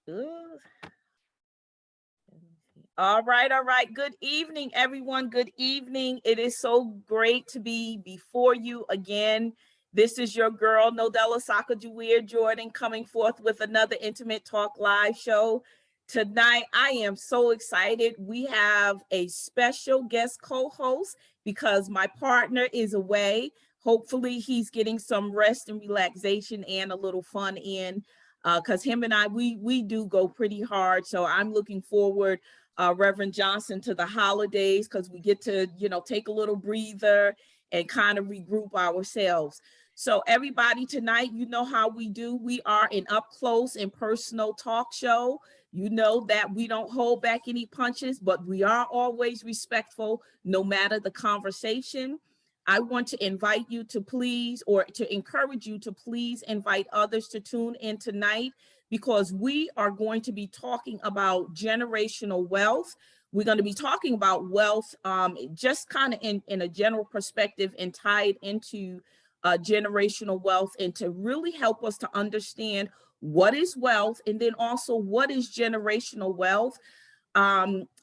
Ooh. All right, all right. Good evening, everyone. Good evening. It is so great to be before you again. This is your girl, Nodella Sakajuwir Jordan, coming forth with another Intimate Talk Live show. Tonight, I am so excited. We have a special guest co-host because my partner is away. Hopefully, he's getting some rest and relaxation and a little fun in because him and I, we do go pretty hard. So I'm looking forward Reverend Johnson to the holidays because we get to, take a little breather and kind of regroup ourselves. So everybody tonight, you know how we do. We are an up close and personal talk show. You know that we don't hold back any punches, but we are always respectful no matter the conversation. I want to invite you to please, or to encourage you to please invite others to tune in tonight because we are going to be talking about generational wealth. We're going to be talking about wealth just kind of in a general perspective and tied into generational wealth, and to really help us to understand what is wealth and then also what is generational wealth.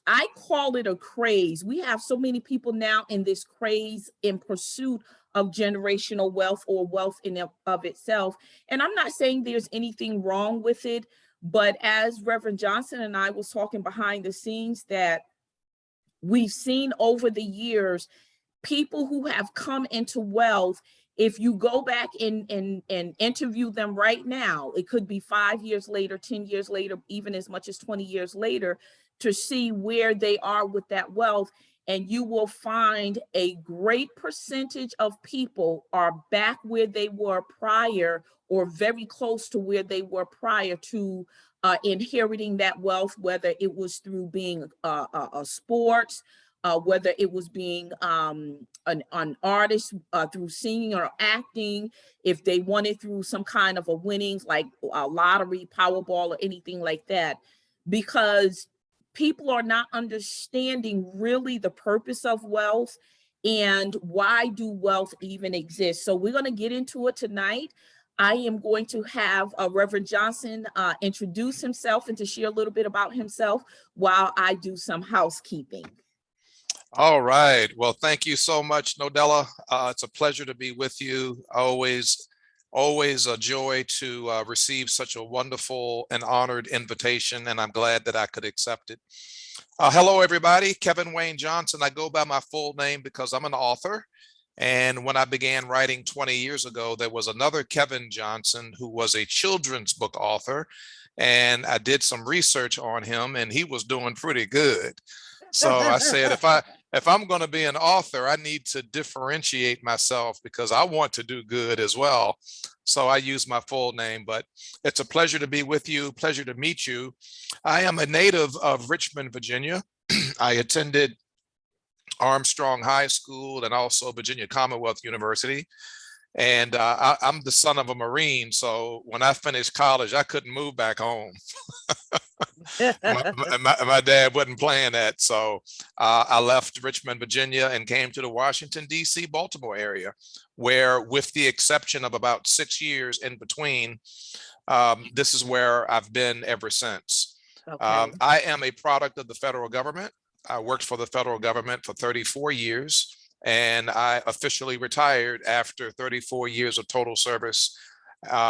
I call it a craze. We have so many people now in this craze in pursuit of generational wealth or wealth in of itself. And I'm not saying there's anything wrong with it, but as Reverend Johnson and I was talking behind the scenes, that we've seen over the years, people who have come into wealth, if you go back and interview them right now, it could be 5 years later, 10 years later, even as much as 20 years later, to see where they are with that wealth. And you will find a great percentage of people are back where they were prior or very close to where they were prior to inheriting that wealth, whether it was through being a sports, whether it was being an artist through singing or acting, if they won it through some kind of a winnings like a lottery, Powerball, or anything like that, because people are not understanding really the purpose of wealth and why do wealth even exist. So we're going to get into it tonight. I am going to have Reverend Johnson introduce himself and to share a little bit about himself while I do some housekeeping. All right. Well, thank you so much, Nodella. It's a pleasure to be with you. Always a joy to receive such a wonderful and honored invitation, and I'm glad that I could accept it. Hello, everybody. Kevin Wayne Johnson. I go by my full name because I'm an author. And when I began writing 20 years ago, there was another Kevin Johnson who was a children's book author. And I did some research on him, and he was doing pretty good. So I said, if I'm going to be an author, I need to differentiate myself because I want to do good as well. So I use my full name, but it's a pleasure to be with you. Pleasure to meet you. I am a native of Richmond, Virginia. I attended Armstrong High School and also Virginia Commonwealth University. And I'm the son of a Marine. So when I finished college, I couldn't move back home. my dad wasn't playing that. So I left Richmond, Virginia, and came to the Washington, D.C., Baltimore area, where, with the exception of about 6 years in between, this is where I've been ever since. Okay. I am a product of the federal government. I worked for the federal government for 34 years. And I officially retired after 34 years of total service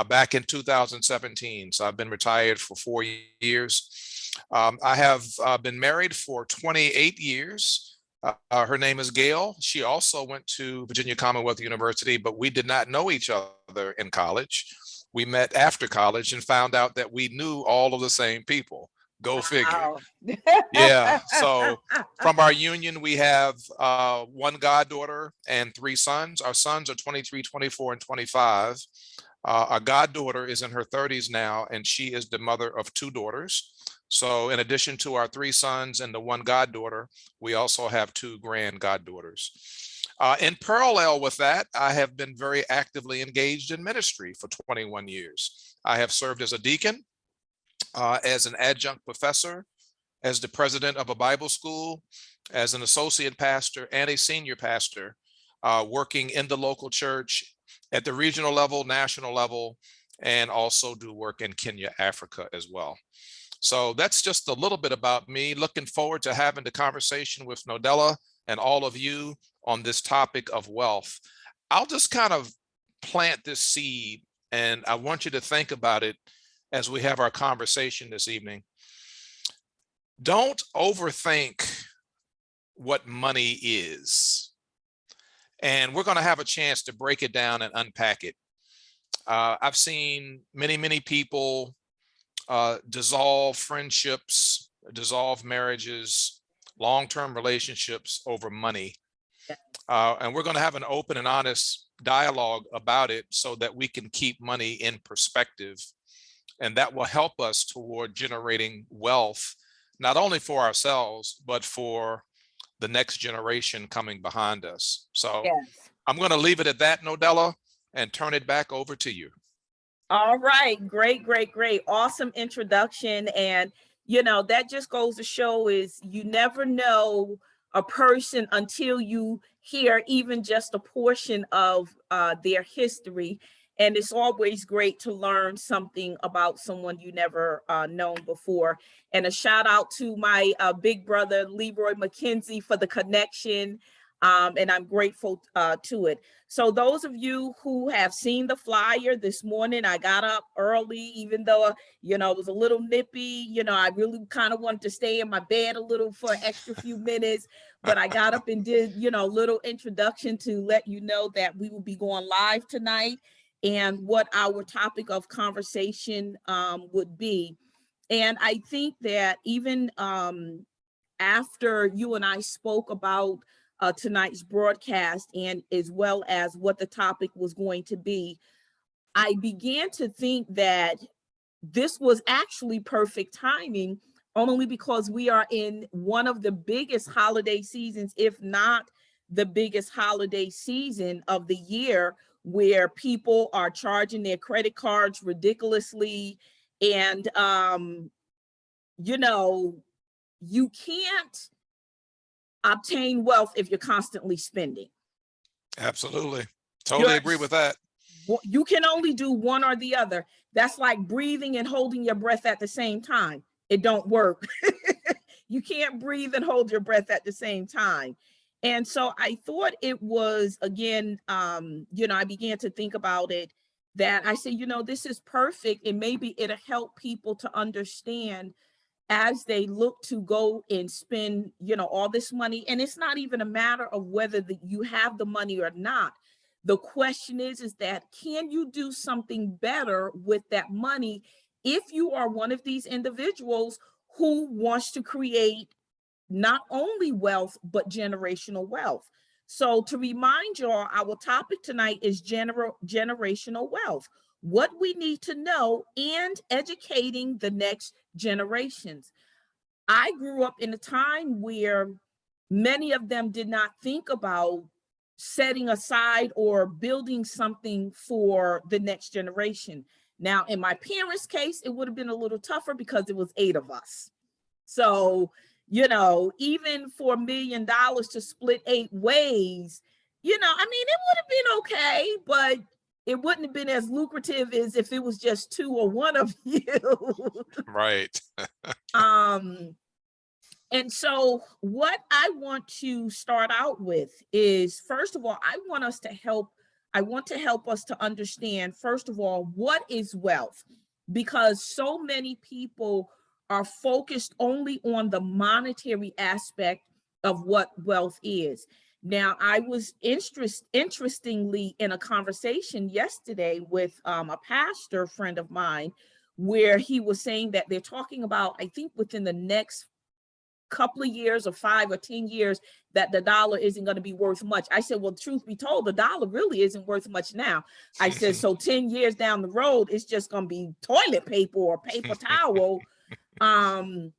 back in 2017. So I've been retired for 4 years. I have been married for 28 years. Her name is Gail. She also went to Virginia Commonwealth University, but we did not know each other in college. We met after college and found out that we knew all of the same people. Go figure. Yeah. So from our union, we have one goddaughter and 3 sons. Our sons are 23, 24, and 25. Our goddaughter is in her 30s now, and she is the mother of 2 daughters. So in addition to our 3 sons and the 1 goddaughter, we also have 2 grand goddaughters. In parallel with that, I have been very actively engaged in ministry for 21 years. I have served as a deacon, as an adjunct professor, as the president of a Bible school, as an associate pastor and a senior pastor, working in the local church at the regional level, national level, and also do work in Kenya, Africa as well. So that's just a little bit about me. Looking forward to having the conversation with Nodella and all of you on this topic of wealth. I'll just kind of plant this seed, and I want you to think about it as we have our conversation this evening. Don't overthink what money is. And we're going to have a chance to break it down and unpack it. I've seen many people dissolve friendships, dissolve marriages, long-term relationships over money. And we're going to have an open and honest dialogue about it so that we can keep money in perspective. And that will help us toward generating wealth, not only for ourselves, but for the next generation coming behind us. So Yes. I'm going to leave it at that, Nodella, and turn it back over to you. All right. Great. Awesome introduction. And, that just goes to show is you never know a person until you hear even just a portion of their history. And it's always great to learn something about someone you never known before. And a shout out to my big brother, Leroy McKenzie, for the connection. And I'm grateful to it. So those of you who have seen the flyer this morning, I got up early, even though, it was a little nippy. I really kind of wanted to stay in my bed a little for an extra few minutes, but I got up and did, a little introduction to let you know that we will be going live tonight and what our topic of conversation would be. And I think that even after you and I spoke about tonight's broadcast and as well as what the topic was going to be, I began to think that this was actually perfect timing, only because we are in one of the biggest holiday seasons, if not the biggest holiday season of the year, where people are charging their credit cards ridiculously. And, you can't obtain wealth if you're constantly spending. Absolutely. Totally agree with that. You can only do one or the other. That's like breathing and holding your breath at the same time. It don't work. You can't breathe and hold your breath at the same time. And so I thought it was, again, I began to think about it, that I said, this is perfect. And maybe it'll help people to understand as they look to go and spend, all this money. And it's not even a matter of whether you have the money or not. The question is that, can you do something better with that money if you are one of these individuals who wants to create not only wealth, but generational wealth? So to remind y'all, our topic tonight is generational wealth, what we need to know, and educating the next generations. I grew up in a time where many of them did not think about setting aside or building something for the next generation. Now, in my parents' case, it would have been a little tougher because it was 8 of us. So, even for $1 million to split 8 ways, it would have been okay, but it wouldn't have been as lucrative as if it was just 2 or 1 of you. Right. And so what I want to start out with is, first of all, I want to help us to understand, first of all, what is wealth? Because so many people are focused only on the monetary aspect of what wealth is. Now, I was interestingly in a conversation yesterday with a pastor friend of mine, where he was saying that they're talking about, I think within the next couple of years or 5 or 10 years, that the dollar isn't going to be worth much. I said, well, truth be told, the dollar really isn't worth much now. I said, so 10 years down the road, it's just going to be toilet paper or paper towel. And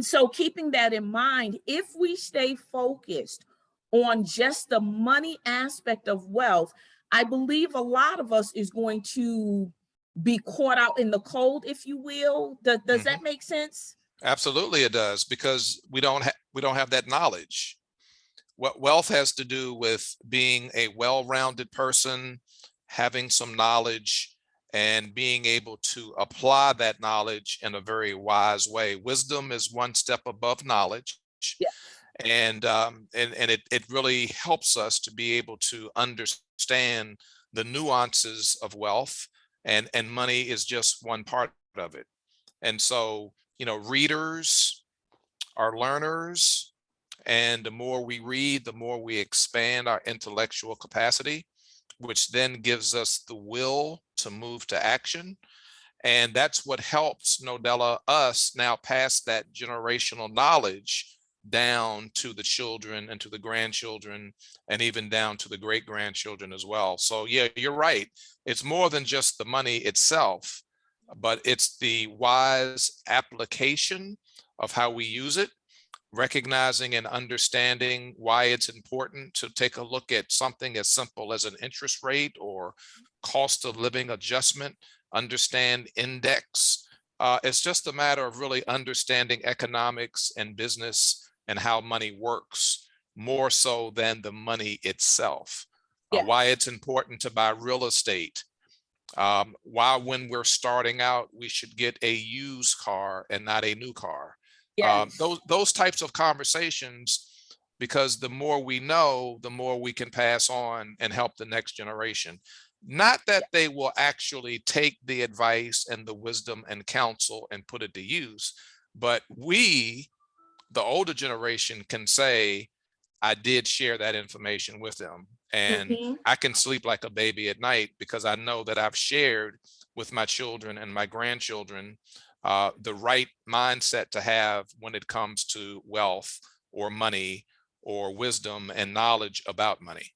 so keeping that in mind, if we stay focused on just the money aspect of wealth, I believe a lot of us is going to be caught out in the cold, if you will. Does that make sense? Absolutely, it does, because we don't have that knowledge. What wealth has to do with being a well-rounded person, having some knowledge, and being able to apply that knowledge in a very wise way. Wisdom is one step above knowledge. Yeah. And it really helps us to be able to understand the nuances of wealth, and money is just one part of it. And so, readers are learners, and the more we read, the more we expand our intellectual capacity, which then gives us the will to move to action. And that's what helps Nodella us now pass that generational knowledge down to the children and to the grandchildren, and even down to the great grandchildren as well. So yeah, you're right. It's more than just the money itself, but it's the wise application of how we use it, recognizing and understanding why it's important to take a look at something as simple as an interest rate or cost of living adjustment, understand index. It's just a matter of really understanding economics and business and how money works, more so than the money itself. Yeah. Why it's important to buy real estate. Why when we're starting out, we should get a used car and not a new car. Yes. Those types of conversations, because the more we know, the more we can pass on and help the next generation. Not that they will actually take the advice and the wisdom and counsel and put it to use, but we, the older generation, can say, I did share that information with them, and I can sleep like a baby at night because I know that I've shared with my children and my grandchildren the right mindset to have when it comes to wealth or money or wisdom and knowledge about money.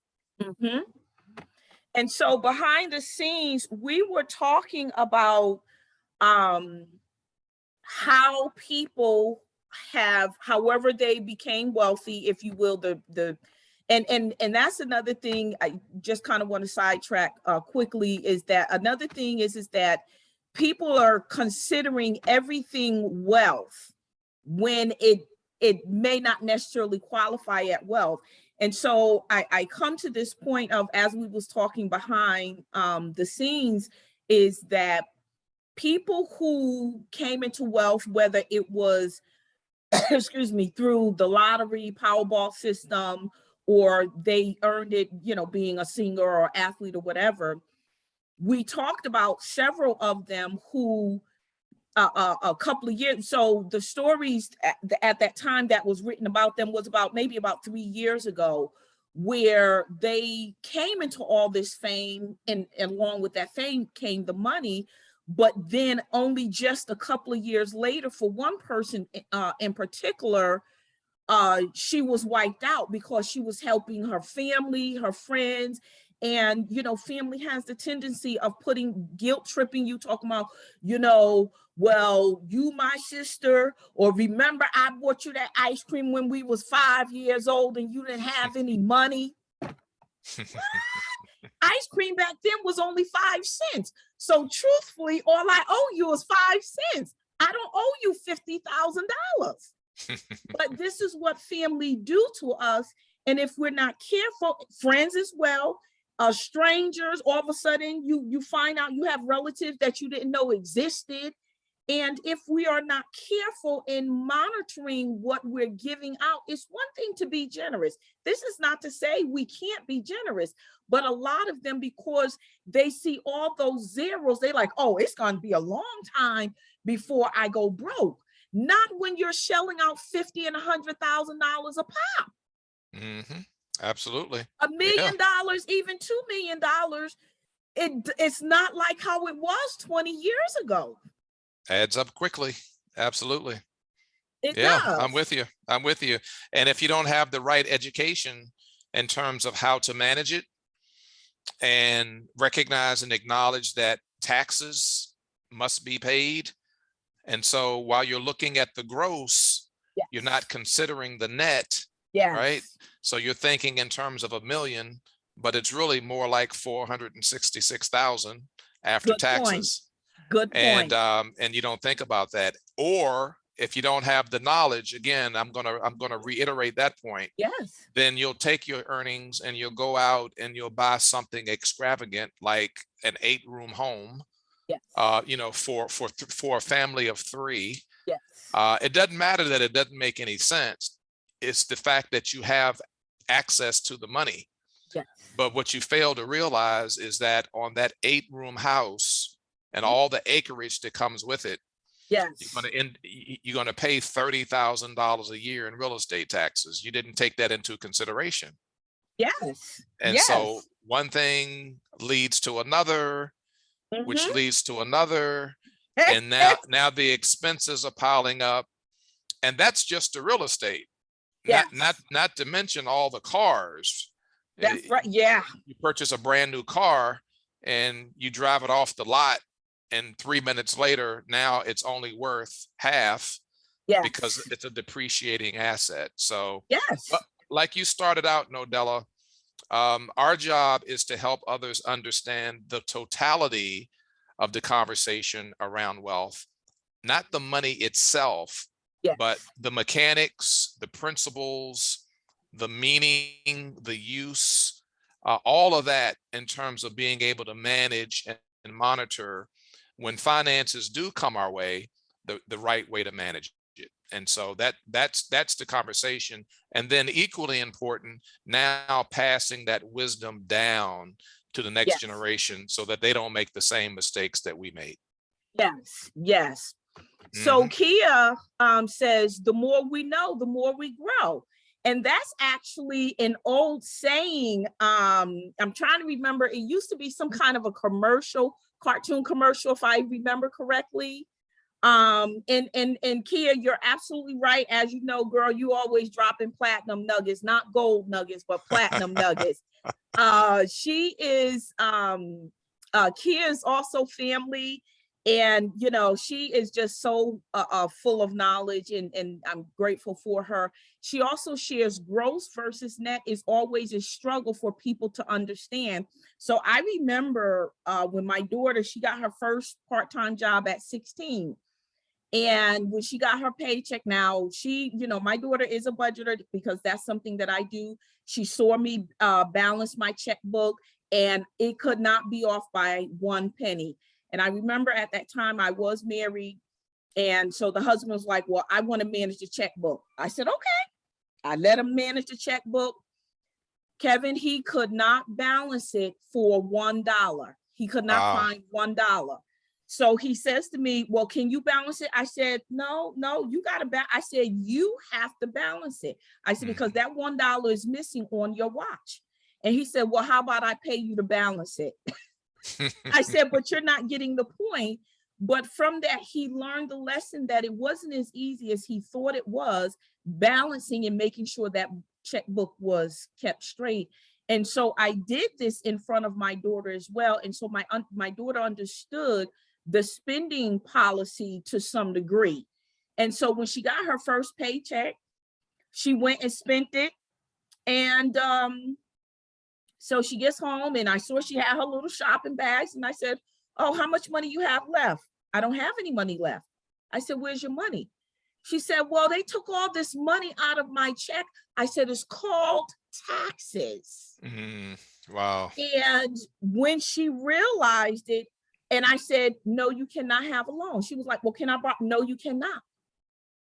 And so behind the scenes, we were talking about how people have, however they became wealthy, if you will, and that's another thing I just kind of want to sidetrack quickly, is that another thing is that people are considering everything wealth when it may not necessarily qualify at wealth. And so I come to this point of, as we was talking behind the scenes, is that people who came into wealth, whether it was, excuse me, through the lottery, Powerball system, or they earned it, being a singer or athlete or whatever, we talked about several of them who a couple of years. So the stories at that time that was written about them was maybe about 3 years ago, where they came into all this fame, and along with that fame came the money. But then only just a couple of years later, for one person in particular, she was wiped out because she was helping her family, her friends. And, family has the tendency of guilt tripping you, talking about, well, you my sister, or remember I bought you that ice cream when we was 5 years old and you didn't have any money. Ice cream back then was only 5 cents. So truthfully, all I owe you is 5 cents. I don't owe you $50,000. But this is what family do to us. And if we're not careful, friends as well, strangers, all of a sudden you find out you have relatives that you didn't know existed. And if we are not careful in monitoring what we're giving out, it's one thing to be generous. This is not to say we can't be generous, but a lot of them, because they see all those zeros, they like, oh, it's going to be a long time before I go broke. Not when you're shelling out $50,000 and $100,000 a pop. Absolutely. $1 million, even $2 million. It's not like how it was 20 years ago. Adds up quickly. Absolutely. It does. I'm with you. And if you don't have the right education in terms of how to manage it, and recognize and acknowledge that taxes must be paid, and so while you're looking at the gross, you're not considering the net, right? So you're thinking in terms of $1 million, but it's really more like 466,000 after taxes. Good point. And you don't think about that. Or if you don't have the knowledge, again, I'm gonna reiterate that point. Then you'll take your earnings and you'll go out and you'll buy something extravagant like an 8-room home, Yes. For a family of three. Yes. It doesn't matter that it doesn't make any sense. It's the fact that you have access to the money. Yes. But what you fail to realize is that on that 8-room house and all the acreage that comes with it, Yes. you're going to pay $30,000 a year in real estate taxes. You didn't take that into consideration. Yes. And Yes. so one thing leads to another, which leads to another. And now the expenses are piling up. And that's just the real estate. Yes. Not to mention all the cars. That's right. Yeah. You purchase a brand new car and you drive it off the lot, and 3 minutes later, now it's only worth half. Yes. Because it's a depreciating asset. So yes, like you started out, Nodella, our job is to help others understand the totality of the conversation around wealth, not the money itself, yes, but the mechanics, the principles, the meaning, the use, all of that in terms of being able to manage and monitor when finances do come our way, the right way to manage it. And so that's the conversation. And then equally important, now passing that wisdom down to the next yes, generation so that they don't make the same mistakes that we made. yes, yes. So Kia says, the more we know, the more we grow. And that's actually an old saying. I'm trying to remember. It used to be some kind of a cartoon commercial, if I remember correctly. And Kia, you're absolutely right. As you know, girl, you always dropping platinum nuggets, not gold nuggets, but platinum nuggets. She is Kia is also family. And, you know, she is just so full of knowledge, and I'm grateful for her. She also shares gross versus net is always a struggle for people to understand. So I remember when my daughter, she got her first part-time job at 16. And when she got her paycheck, now she, you know, my daughter is a budgeter because that's something that I do. She saw me balance my checkbook, and it could not be off by 1 penny. And I remember at that time I was married. And so the husband was like, well, I want to manage the checkbook. I said, okay. I let him manage the checkbook. Kevin, he could not balance it for $1. He could not find $1. So he says to me, well, can you balance it? I said, no, you got to balance. I said, you have to balance it. I said, because that $1 is missing on your watch. And he said, well, how about I pay you to balance it? I said, but you're not getting the point. But from that, he learned the lesson that it wasn't as easy as he thought it was, balancing and making sure that checkbook was kept straight. And so I did this in front of my daughter as well. And so my daughter understood the spending policy to some degree. And so when she got her first paycheck, she went and spent it. And so she gets home, and I saw she had her little shopping bags, and I said, oh, how much money you have left? I don't have any money left. I said, where's your money? She said, well, they took all this money out of my check. I said, it's called taxes. Wow. And when she realized it, and I said, no, you cannot have a loan. She was like, well, can I borrow? No, you cannot.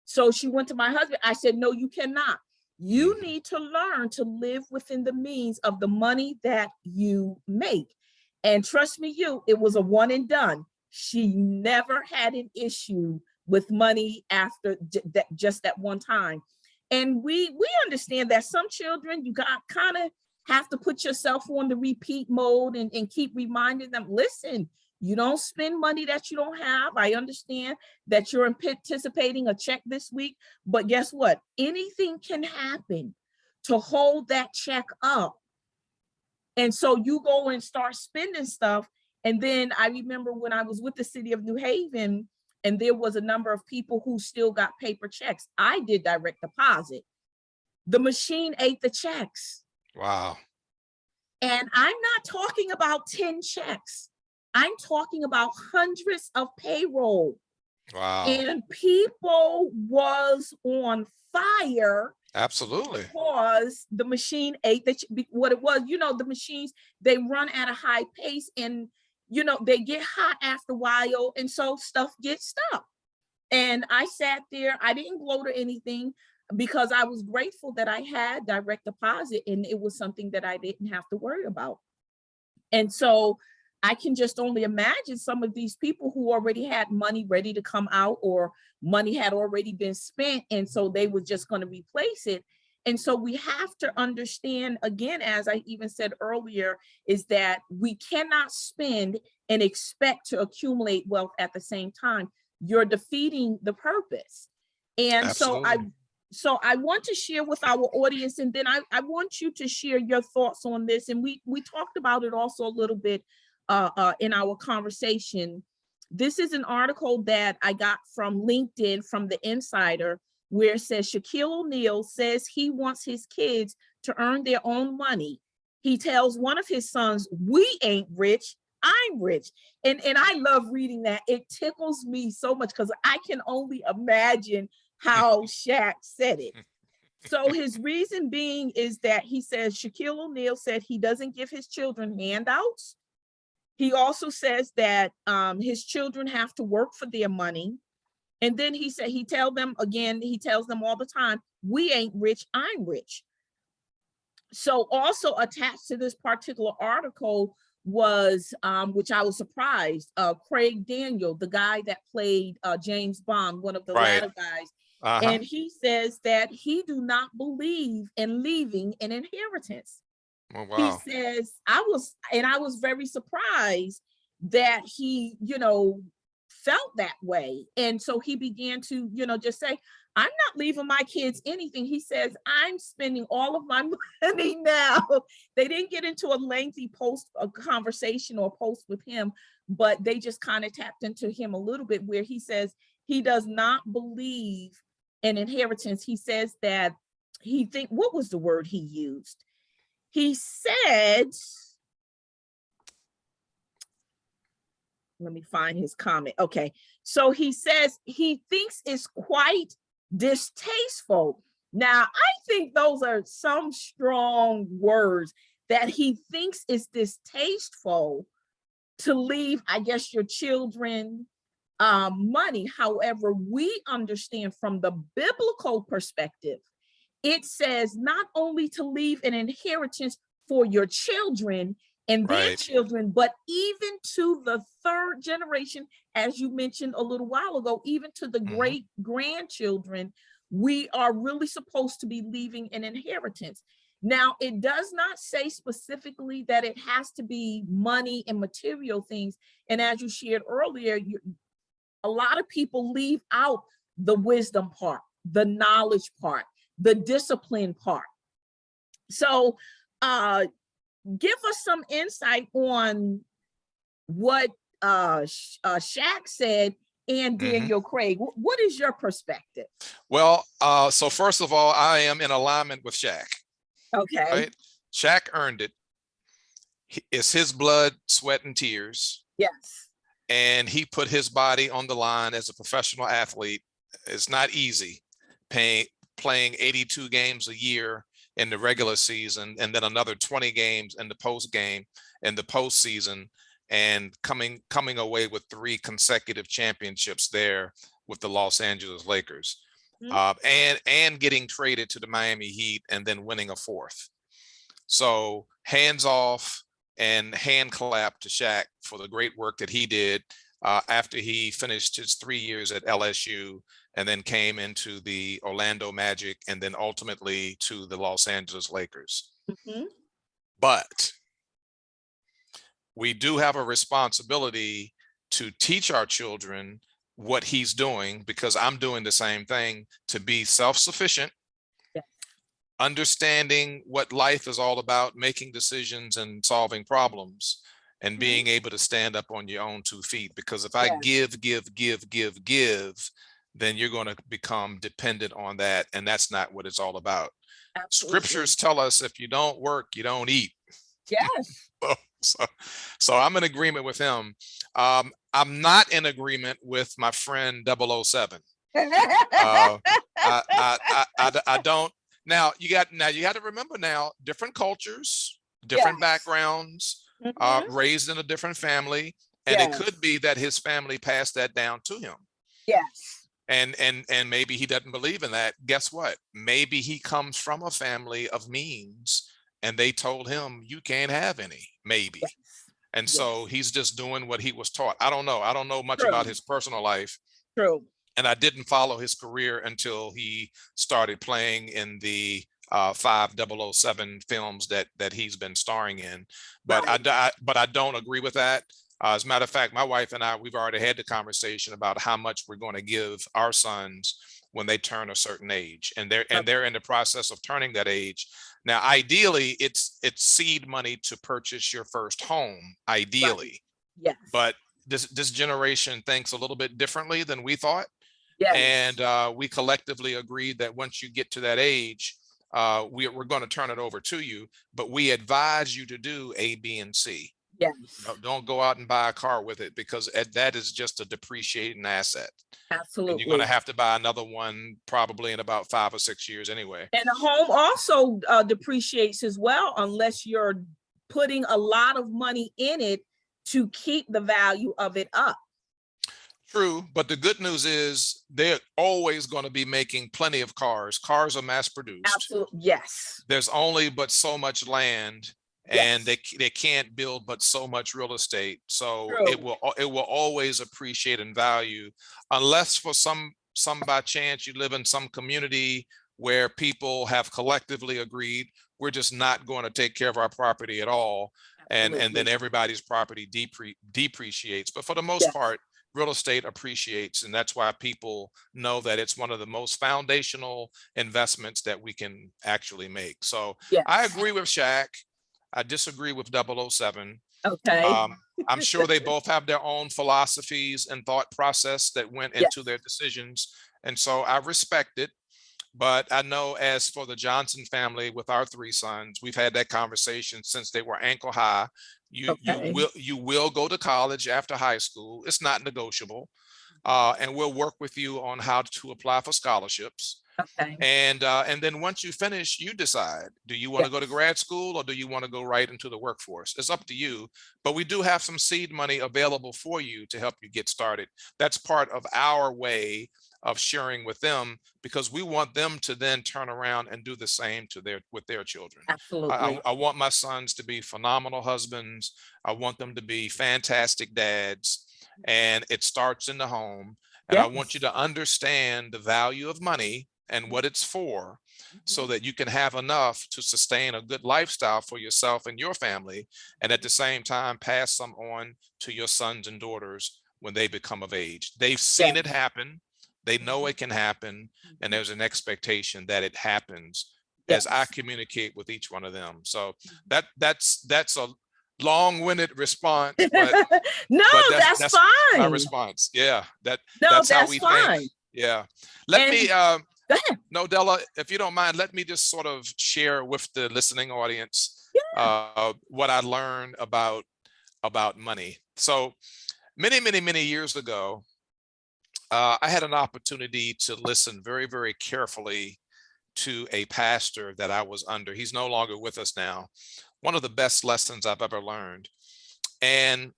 So she went to my husband. I said, no, you cannot. You need to learn to live within the means of the money that you make. And trust me, it was a one and done. She never had an issue with money after just that one time. And we understand that some children, you got kind of have to put yourself on the repeat mode and keep reminding them, listen, you don't spend money that you don't have. I understand that you're anticipating a check this week, but guess what? Anything can happen to hold that check up. And so you go and start spending stuff. And then I remember when I was with the city of New Haven, and there was a number of people who still got paper checks. I did direct deposit. The machine ate the checks. Wow. And I'm not talking about 10 checks. I'm talking about hundreds of payroll. Wow. And people was on fire. Absolutely. Because the machine ate what it was. You know, the machines, they run at a high pace. And they get hot after a while. And so stuff gets stuck. And I sat there, I didn't gloat or anything because I was grateful that I had direct deposit and it was something that I didn't have to worry about. And so I can just only imagine some of these people who already had money ready to come out, or money had already been spent. And so they were just going to replace it. And so we have to understand, again, as I even said earlier, is that we cannot spend and expect to accumulate wealth at the same time. You're defeating the purpose. And Absolutely. so I want to share with our audience, and then I want you to share your thoughts on this. And we talked about it also a little bit in our conversation. This is an article that I got from LinkedIn from the Insider, where it says Shaquille O'Neal says he wants his kids to earn their own money. He tells one of his sons, "We ain't rich, I'm rich." And I love reading that. It tickles me so much because I can only imagine how Shaq said it. So his reason being is that he says Shaquille O'Neal said he doesn't give his children handouts. He also says that his children have to work for their money. And then he said he tells them all the time, "We ain't rich, I'm rich." So also attached to this particular article was, which I was surprised, Craig Daniel, the guy that played James Bond, one of the Right. latter guys. Uh-huh. And he says that he do not believe in leaving an inheritance. Oh, wow. He says, I was very surprised that he, felt that way. And so he began to, just say, "I'm not leaving my kids anything." He says, "I'm spending all of my money now." They didn't get into a lengthy conversation or post with him, but they just kind of tapped into him a little bit, where he says he does not believe in inheritance. He says that what was the word he used? He said, let me find his comment. Okay. So he says he thinks it's quite distasteful. Now, I think those are some strong words, that he thinks it's distasteful to leave, I guess, your children money. However, we understand from the biblical perspective, it says not only to leave an inheritance for your children and their Right. children, but even to the third generation, as you mentioned a little while ago, even to the great grandchildren, we are really supposed to be leaving an inheritance. Now, it does not say specifically that it has to be money and material things. And as you shared earlier, a lot of people leave out the wisdom part, the knowledge part, the discipline part. So give us some insight on what Shaq said and Daniel Craig. What is your perspective? Well, so first of all, I am in alignment with Shaq. Okay. Right? Shaq earned it. It's his blood, sweat, and tears. Yes. And he put his body on the line as a professional athlete. It's not easy playing 82 games a year in the regular season, and then another 20 games in the postseason, and coming away with 3 consecutive championships there with the Los Angeles Lakers, and getting traded to the Miami Heat and then winning a 4th. So hands off and hand clap to Shaq for the great work that he did after he finished his 3 years at LSU and then came into the Orlando Magic and then ultimately to the Los Angeles Lakers. But we do have a responsibility to teach our children what he's doing, because I'm doing the same thing, to be self-sufficient, understanding what life is all about, making decisions and solving problems, and being able to stand up on your own 2 feet. Because if I give, then you're going to become dependent on that. And that's not what it's all about. Absolutely. Scriptures tell us if you don't work, you don't eat. Yes. So I'm in agreement with him. I'm not in agreement with my friend 007. I don't. Now you got to remember, now different cultures, different backgrounds, Mhm. raised in a different family, and it Yes. could be that his family passed that down to him. Yes. And maybe he doesn't believe in that. Guess what? Maybe he comes from a family of means and they told him you can't have any, maybe. Yes. And so Yes. he's just doing what he was taught. I don't know. I don't know much about True. his personal life. True. And I didn't follow his career until he started playing in the 5007 films that he's been starring in. But Right. but I don't agree with that. As a matter of fact, my wife and I, we've already had the conversation about how much we're going to give our sons when they turn a certain age, and they're in the process of turning that age. Now, ideally, it's seed money to purchase your first home, Right. ideally, Yes. but this generation thinks a little bit differently than we thought. Yes. And we collectively agreed that once you get to that age, we're going to turn it over to you, but we advise you to do A, B, and C. Yes. Don't go out and buy a car with it, because that is just a depreciating asset. And you're going to Absolutely. have to buy another one probably in about 5 or 6 years anyway. And a home also depreciates as well, unless you're putting a lot of money in it to keep the value of it up. True, but the good news is they're always going to be making plenty of cars. Cars are mass produced. Absolutely. Yes. There's only but so much land, and Yes. they can't build but so much real estate. So True. it will always appreciate in value, unless for some by chance you live in some community where people have collectively agreed we're just not going to take care of our property at all, and then Absolutely. everybody's property depreciates. But for the most Yes. part, real estate appreciates, and that's why people know that it's one of the most foundational investments that we can actually make. So Yes. I agree with Shaq. I disagree with 007. Okay. I'm sure they both have their own philosophies and thought process that went Yes. into their decisions, and so I respect it. But I know, as for the Johnson family with our 3 sons, we've had that conversation since they were ankle high. Okay. You will go to college after high school. It's not negotiable. And we'll work with you on how to apply for scholarships. Okay. And then once you finish, you decide, do you want to go to Yes. grad school, or do you want to go right into the workforce? It's up to you. But we do have some seed money available for you to help you get started. That's part of our way of sharing with them, because we want them to then turn around and do the same with their children. Absolutely. I want my sons to be phenomenal husbands. I want them to be fantastic dads. And it starts in the home. And I want you Yes. to understand the value of money and what it's for, so that you can have enough to sustain a good lifestyle for yourself and your family, and at the same time pass some on to your sons and daughters when they become of age. They've seen it Yes. happen. They know it can happen, and there's an expectation that it happens as I Yes. communicate with each one of them. So that's a long-winded response, but No, that's that's my fine. response. Yeah, No, that's how that's we think. fine. Yeah. Let And me go ahead. Nodella, if you don't mind, let me just sort of share with the listening audience what I learned about money. So many years ago, I had an opportunity to listen very, very carefully to a pastor that I was under. He's no longer with us now. One of the best lessons I've ever learned. And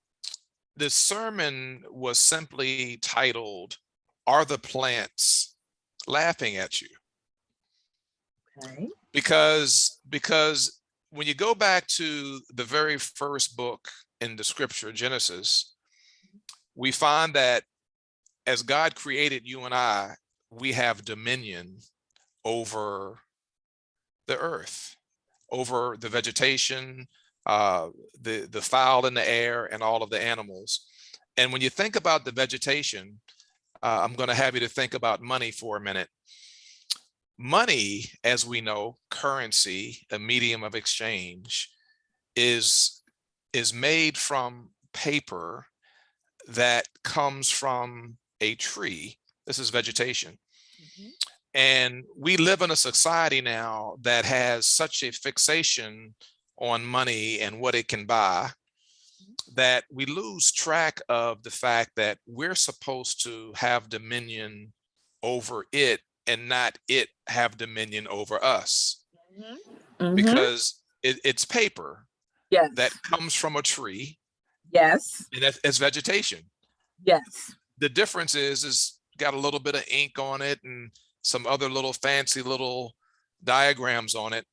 the sermon was simply titled, "Are the Plants Laughing at You?" Okay. Because when you go back to the very first book in the scripture, Genesis, we find that as God created you and I, we have dominion over the earth, over the vegetation, the fowl in the air, and all of the animals. And when you think about the vegetation, I'm going to have you to think about money for a minute. Money, as we know, currency, a medium of exchange, is made from paper that comes from a tree. This is vegetation. And we live in a society now that has such a fixation on money and what it can buy that we lose track of the fact that we're supposed to have dominion over it, and not it have dominion over us, Mhm. because it's paper. Yes. that comes from a tree, Yes. and that's vegetation. Yes. The difference is got a little bit of ink on it and some other little fancy little diagrams on it.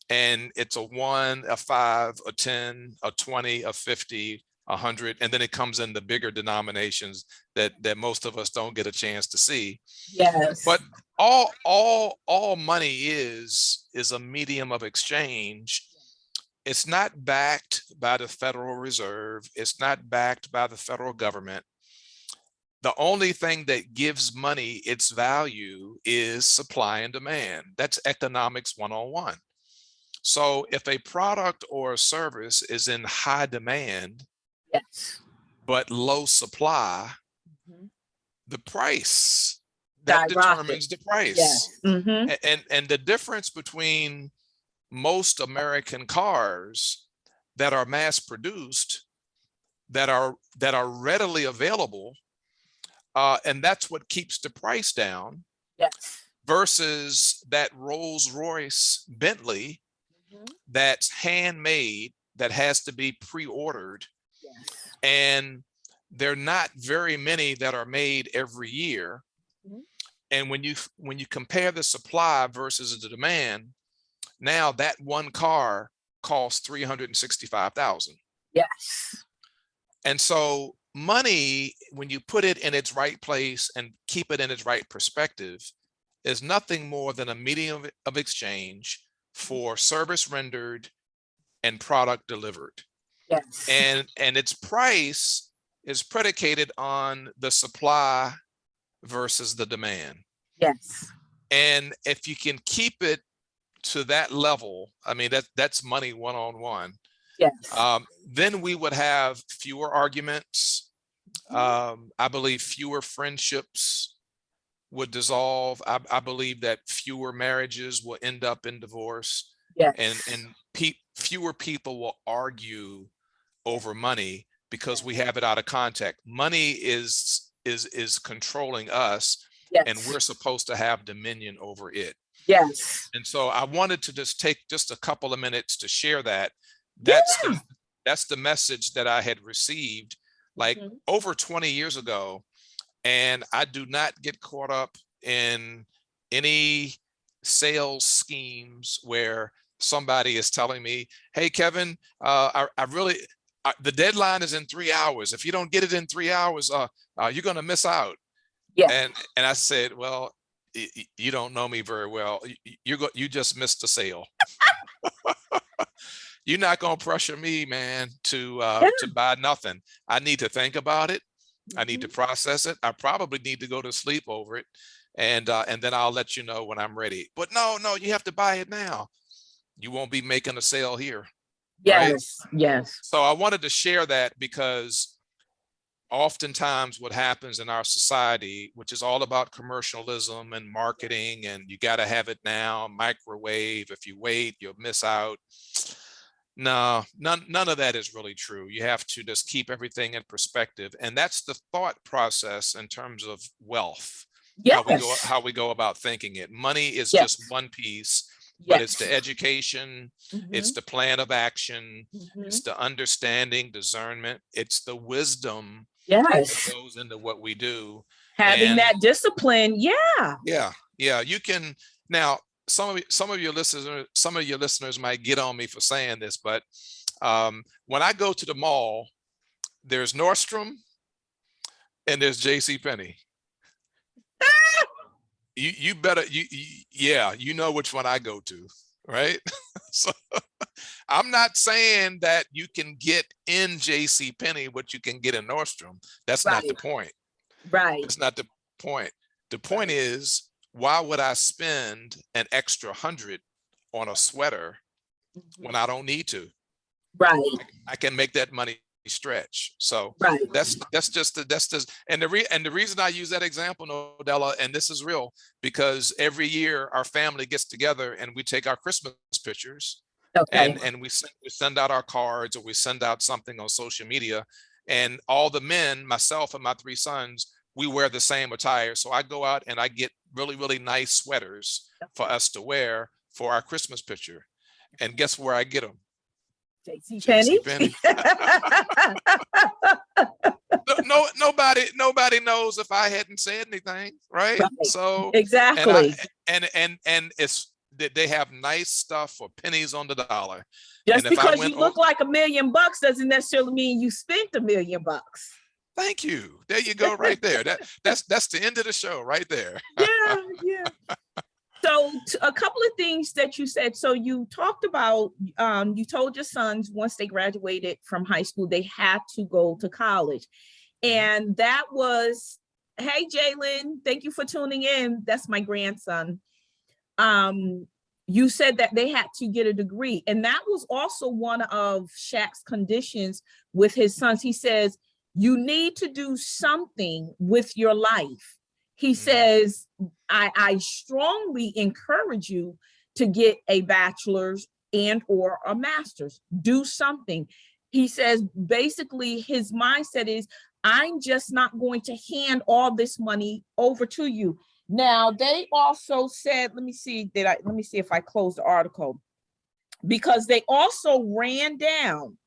And it's a 1, a 5, a 10, a 20, a 50, 100, and then it comes in the bigger denominations that most of us don't get a chance to see. Yes. But all money is a medium of exchange. It's not backed by the Federal Reserve. It's not backed by the federal government. The only thing that gives money its value is supply and demand. That's economics 101. So if a product or a service is in high demand, Yes. but low supply, Mhm. the price that Skyrocket. determines the price. Yes. Mhm. And the difference between most American cars that are mass produced, that are readily available, and that's what keeps the price down, Yes. versus that Rolls-Royce Bentley Mhm. that's handmade, that has to be pre-ordered, Yes. and there are not very many that are made every year. Mhm. And when you compare the supply versus the demand, now that one car costs 365,000. Yes. And so money, when you put it in its right place and keep it in its right perspective, is nothing more than a medium of exchange for service rendered and product delivered. Yes. And its price is predicated on the supply versus the demand. Yes. And if you can keep it to that level, I mean, that's money one-on-one. Yes. Then we would have fewer arguments. I believe fewer friendships would dissolve. I believe that fewer marriages will end up in divorce, Yes. and fewer people will argue over money because we have it out of context. Money is controlling us, Yes. and we're supposed to have dominion over it. Yes. And so I wanted to just take just a couple of minutes to share that. Yeah. That's the message that I had received like Mhm. over 20 years ago. And I do not get caught up in any sales schemes where somebody is telling me, hey, Kevin, I really, the deadline is in 3 hours. If you don't get it in 3 hours, you're going to miss out. Yeah. And I said, well, you don't know me very well. You just missed the sale. You're not going to pressure me, man, to buy nothing. I need to think about it. I need to process it. I probably need to go to sleep over it, and then I'll let you know when I'm ready. But no, you have to buy it now. You won't be making a sale here. Right? Yes. Yes. So I wanted to share that because oftentimes what happens in our society, which is all about commercialism and marketing, and you got to have it now, microwave, if you wait, you'll miss out. No, none of that is really true. You have to just keep everything in perspective. And that's the thought process in terms of wealth, Yes. how we go about thinking it. Money is Yes. just one piece, but Yes. it's the education, it's Mhm. the plan of action, it's Mhm. the understanding, discernment, it's the wisdom Yes. that goes into what we do. Having And that discipline. Yeah. yeah, you can now. Some of your listeners might get on me for saying this, but when I go to the mall, there's Nordstrom and there's J.C. Penney. You better yeah, you know which one I go to, right? So I'm not saying that you can get in J.C. Penney what you can get in Nordstrom. That's not the point. Right. That's not the point. The point is, why would I spend an extra 100 on a sweater when I don't need to? Right. I can make that money stretch. So Right. that's just and the reason I use that example, Nodella, and this is real, because every year our family gets together and we take our Christmas pictures, Okay. and we send out our cards, or we send out something on social media, and all the men, myself and my 3 sons, we wear the same attire. So I go out and I get really, really nice sweaters for us to wear for our Christmas picture. And guess where I get them? JC JC Penney. Nobody knows if I hadn't said anything, right? Right. So, Exactly. and it's they have nice stuff for pennies on the dollar. Just And if I because went, you look like $1 million doesn't necessarily mean you spent $1 million. thank you. There you go, right there. That's the end of the show, right there. Yeah. So a couple of things that you said. So you talked about, you told your sons once they graduated from high school, they had to go to college. And that was, hey, Jalen, thank you for tuning in. That's my grandson. You said that they had to get a degree. And that was also one of Shaq's conditions with his sons. He says, you need to do something with your life. He says, I strongly encourage you to get a bachelor's and or a master's. Do something. He says, basically, his mindset is, I'm just not going to hand all this money over to you. Now, they also said, let me see if I closed the article, because they also ran down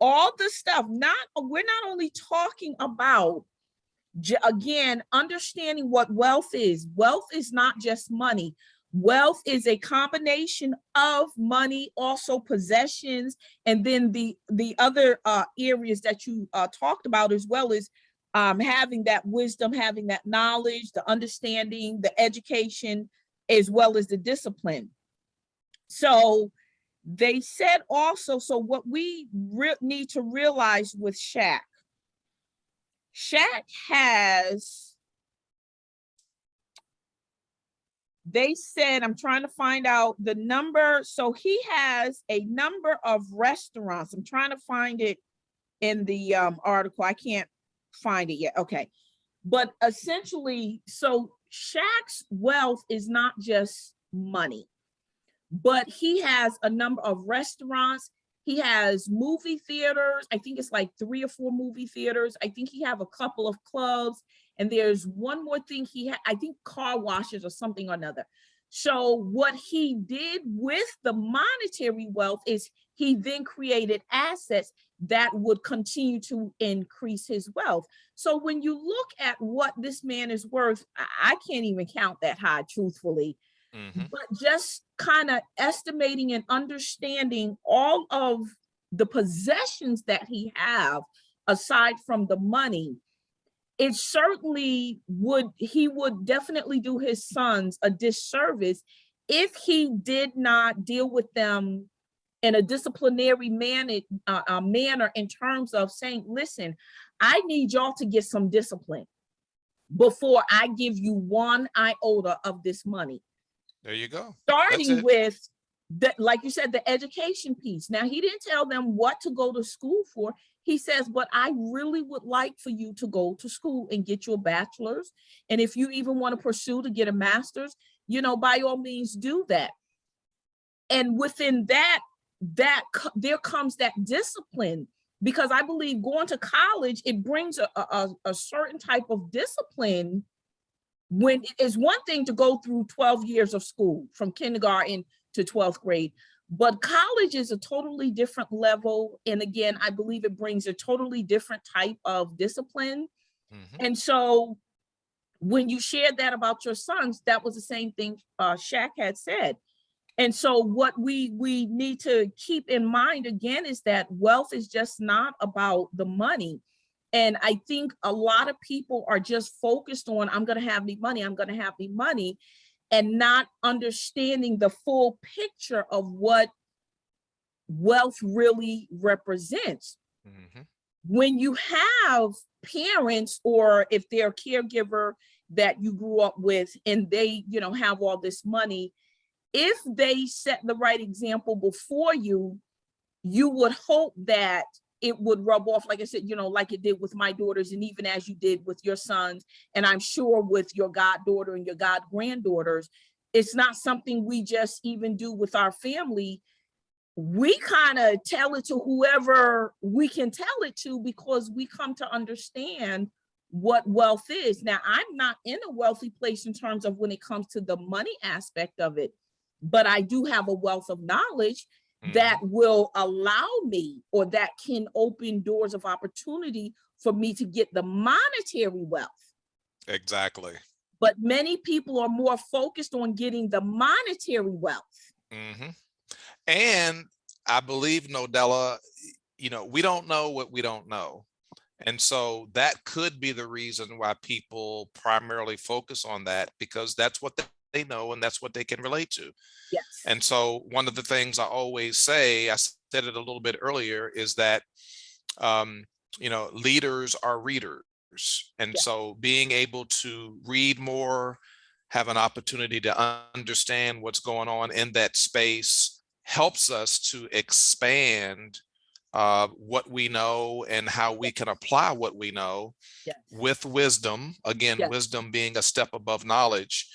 all the stuff. We're not only talking about, again, understanding what wealth is. Wealth is not just money. Wealth is a combination of money, also possessions, and then the other areas that you talked about, as well as having that wisdom, having that knowledge, the understanding, the education, as well as the discipline. So they said also, so what we need to realize with Shaq has, they said, I'm trying to find out the number. So he has a number of restaurants. I'm trying to find it in the article. I can't find it yet. Okay. But essentially, so Shaq's wealth is not just money, but he has a number of restaurants. He has movie theaters. I think it's like 3 or 4 movie theaters. I think he have a couple of clubs. And there's one more thing I think car washes or something or another. So what he did with the monetary wealth is he then created assets that would continue to increase his wealth. So when you look at what this man is worth, I can't even count that high, truthfully. But just kind of estimating and understanding all of the possessions that he have, aside from the money, it certainly he would definitely do his sons a disservice if he did not deal with them in a disciplinary manner in terms of saying, listen, I need y'all to get some discipline before I give you 1 iota of this money. There you go. Starting with, like you said, the education piece. Now, he didn't tell them what to go to school for. He says, but I really would like for you to go to school and get your bachelor's. And if you even want to pursue to get a master's, by all means do that. And within that there comes that discipline, because I believe going to college, it brings a certain type of discipline. When it is one thing to go through 12 years of school from kindergarten to 12th grade, but college is a totally different level. And again, I believe it brings a totally different type of discipline. And so when you shared that about your sons, that was the same thing Shaq had said. And so what we need to keep in mind again is that wealth is just not about the money. And I think a lot of people are just focused on, I'm going to have the money, I'm going to have the money, and not understanding the full picture of what wealth really represents. When you have parents, or if they're a caregiver that you grew up with and they, have all this money, if they set the right example before you, you would hope that it would rub off, like I said, like it did with my daughters, and even as you did with your sons, and I'm sure with your goddaughter and your god granddaughters. It's not something we just even do with our family. We kind of tell it to whoever we can tell it to, because we come to understand what wealth is. Now, I'm not in a wealthy place in terms of when it comes to the money aspect of it, but I do have a wealth of knowledge. that will allow me, or that can open doors of opportunity for me to get the monetary wealth. Exactly. But many people are more focused on getting the monetary wealth. And I believe, Nodella, we don't know what we don't know. And so that could be the reason why people primarily focus on that, because that's what they know and that's what they can relate to. Yes. And so one of the things I always say, I said it a little bit earlier, is that, leaders are readers. And Yes. so being able to read more, have an opportunity to understand what's going on in that space helps us to expand what we know and how we can apply what we know with wisdom. Again, wisdom being a step above knowledge.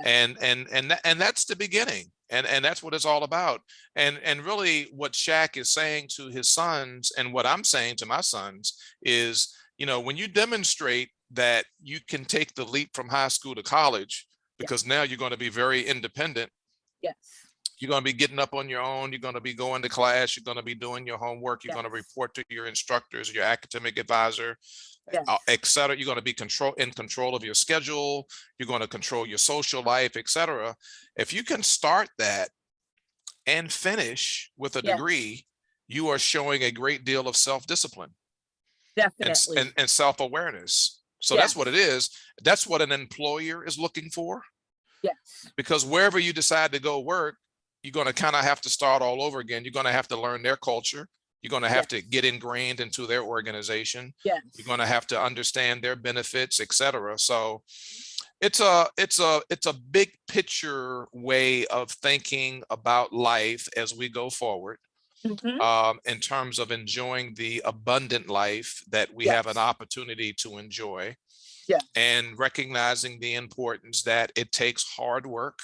And that's the beginning. And that's what it's all about. And really what Shaq is saying to his sons, and what I'm saying to my sons, is, when you demonstrate that you can take the leap from high school to college, because now you're going to be very independent. Yes. You're going to be getting up on your own. You're going to be going to class. You're going to be doing your homework. You're going to report to your instructors, your academic advisor, et cetera. You're going to be in control of your schedule. You're going to control your social life, et cetera. If you can start that and finish with a degree, you are showing a great deal of self-discipline. Definitely. And self-awareness. So that's what it is. That's what an employer is looking for. Yes. Because wherever you decide to go work, you're going to kind of have to start all over again. You're going to have to learn their culture. You're going to have to get ingrained into their organization. Yes. You're going to have to understand their benefits, et cetera. So it's a big picture way of thinking about life as we go forward. In terms of enjoying the abundant life that we have an opportunity to enjoy, and recognizing the importance that it takes hard work.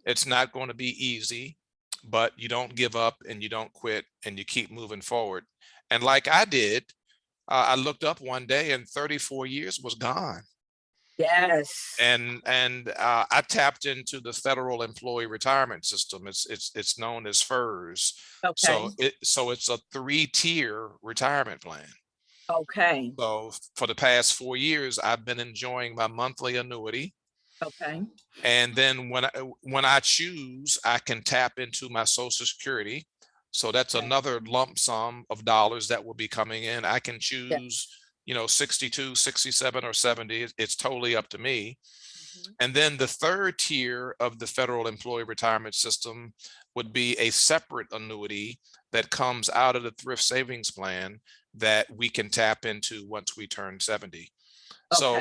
It's not going to be easy, but you don't give up and you don't quit and you keep moving forward. And like I did, I looked up one day and 34 years was gone. Yes. And I tapped into the federal employee retirement system. It's known as FERS. Okay. So it's a 3-tier retirement plan. Okay. So for the past 4 years, I've been enjoying my monthly annuity. Okay. And then when I choose, I can tap into my Social Security. So that's another lump sum of dollars that will be coming in. I can choose, 62, 67, or 70. It's totally up to me. And then the third tier of the federal employee retirement system would be a separate annuity that comes out of the thrift savings plan that we can tap into once we turn 70. So,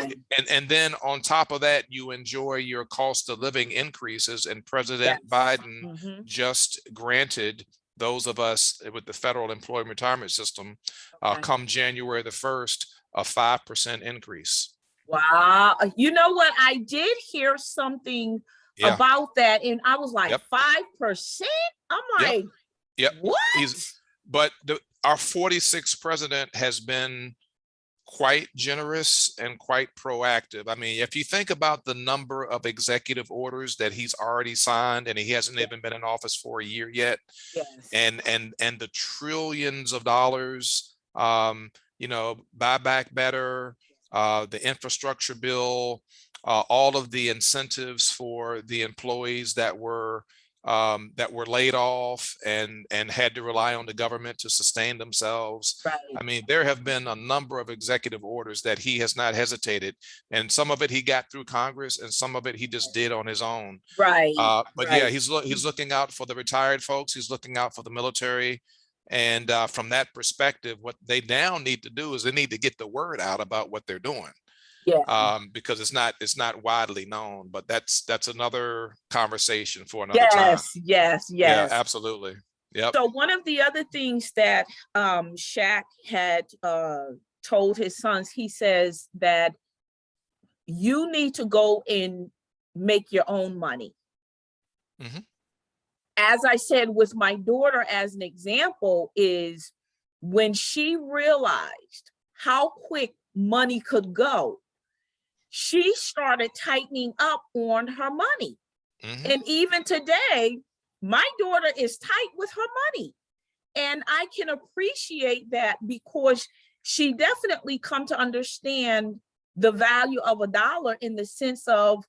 and then on top of that, you enjoy your cost of living increases, and President Biden just granted those of us with the federal employee retirement system come January the 1st, a 5% increase. Wow. You know what? I did hear something about that, and I was like, 5%? I'm like, what? But our 46th president has been quite generous and quite proactive. I mean, if you think about the number of executive orders that he's already signed, and he hasn't even been in office for a year yet, and the trillions of dollars, Buy Back Better, the infrastructure bill, all of the incentives for the employees that were laid off and had to rely on the government to sustain themselves. I mean, there have been a number of executive orders that he has not hesitated, and some of it he got through Congress, and some of it he just did on his own. He's looking out for the retired folks. He's looking out for the military. And from that perspective, what they now need to do is they need to get the word out about what they're doing. Because it's not widely known, but that's another conversation for another time. Yes. Yeah, absolutely. Yep. So one of the other things that Shaq had told his sons, he says that you need to go and make your own money. As I said, with my daughter as an example, is when she realized how quick money could go, she started tightening up on her money. And even today, my daughter is tight with her money. And I can appreciate that because she definitely come to understand the value of a dollar in the sense of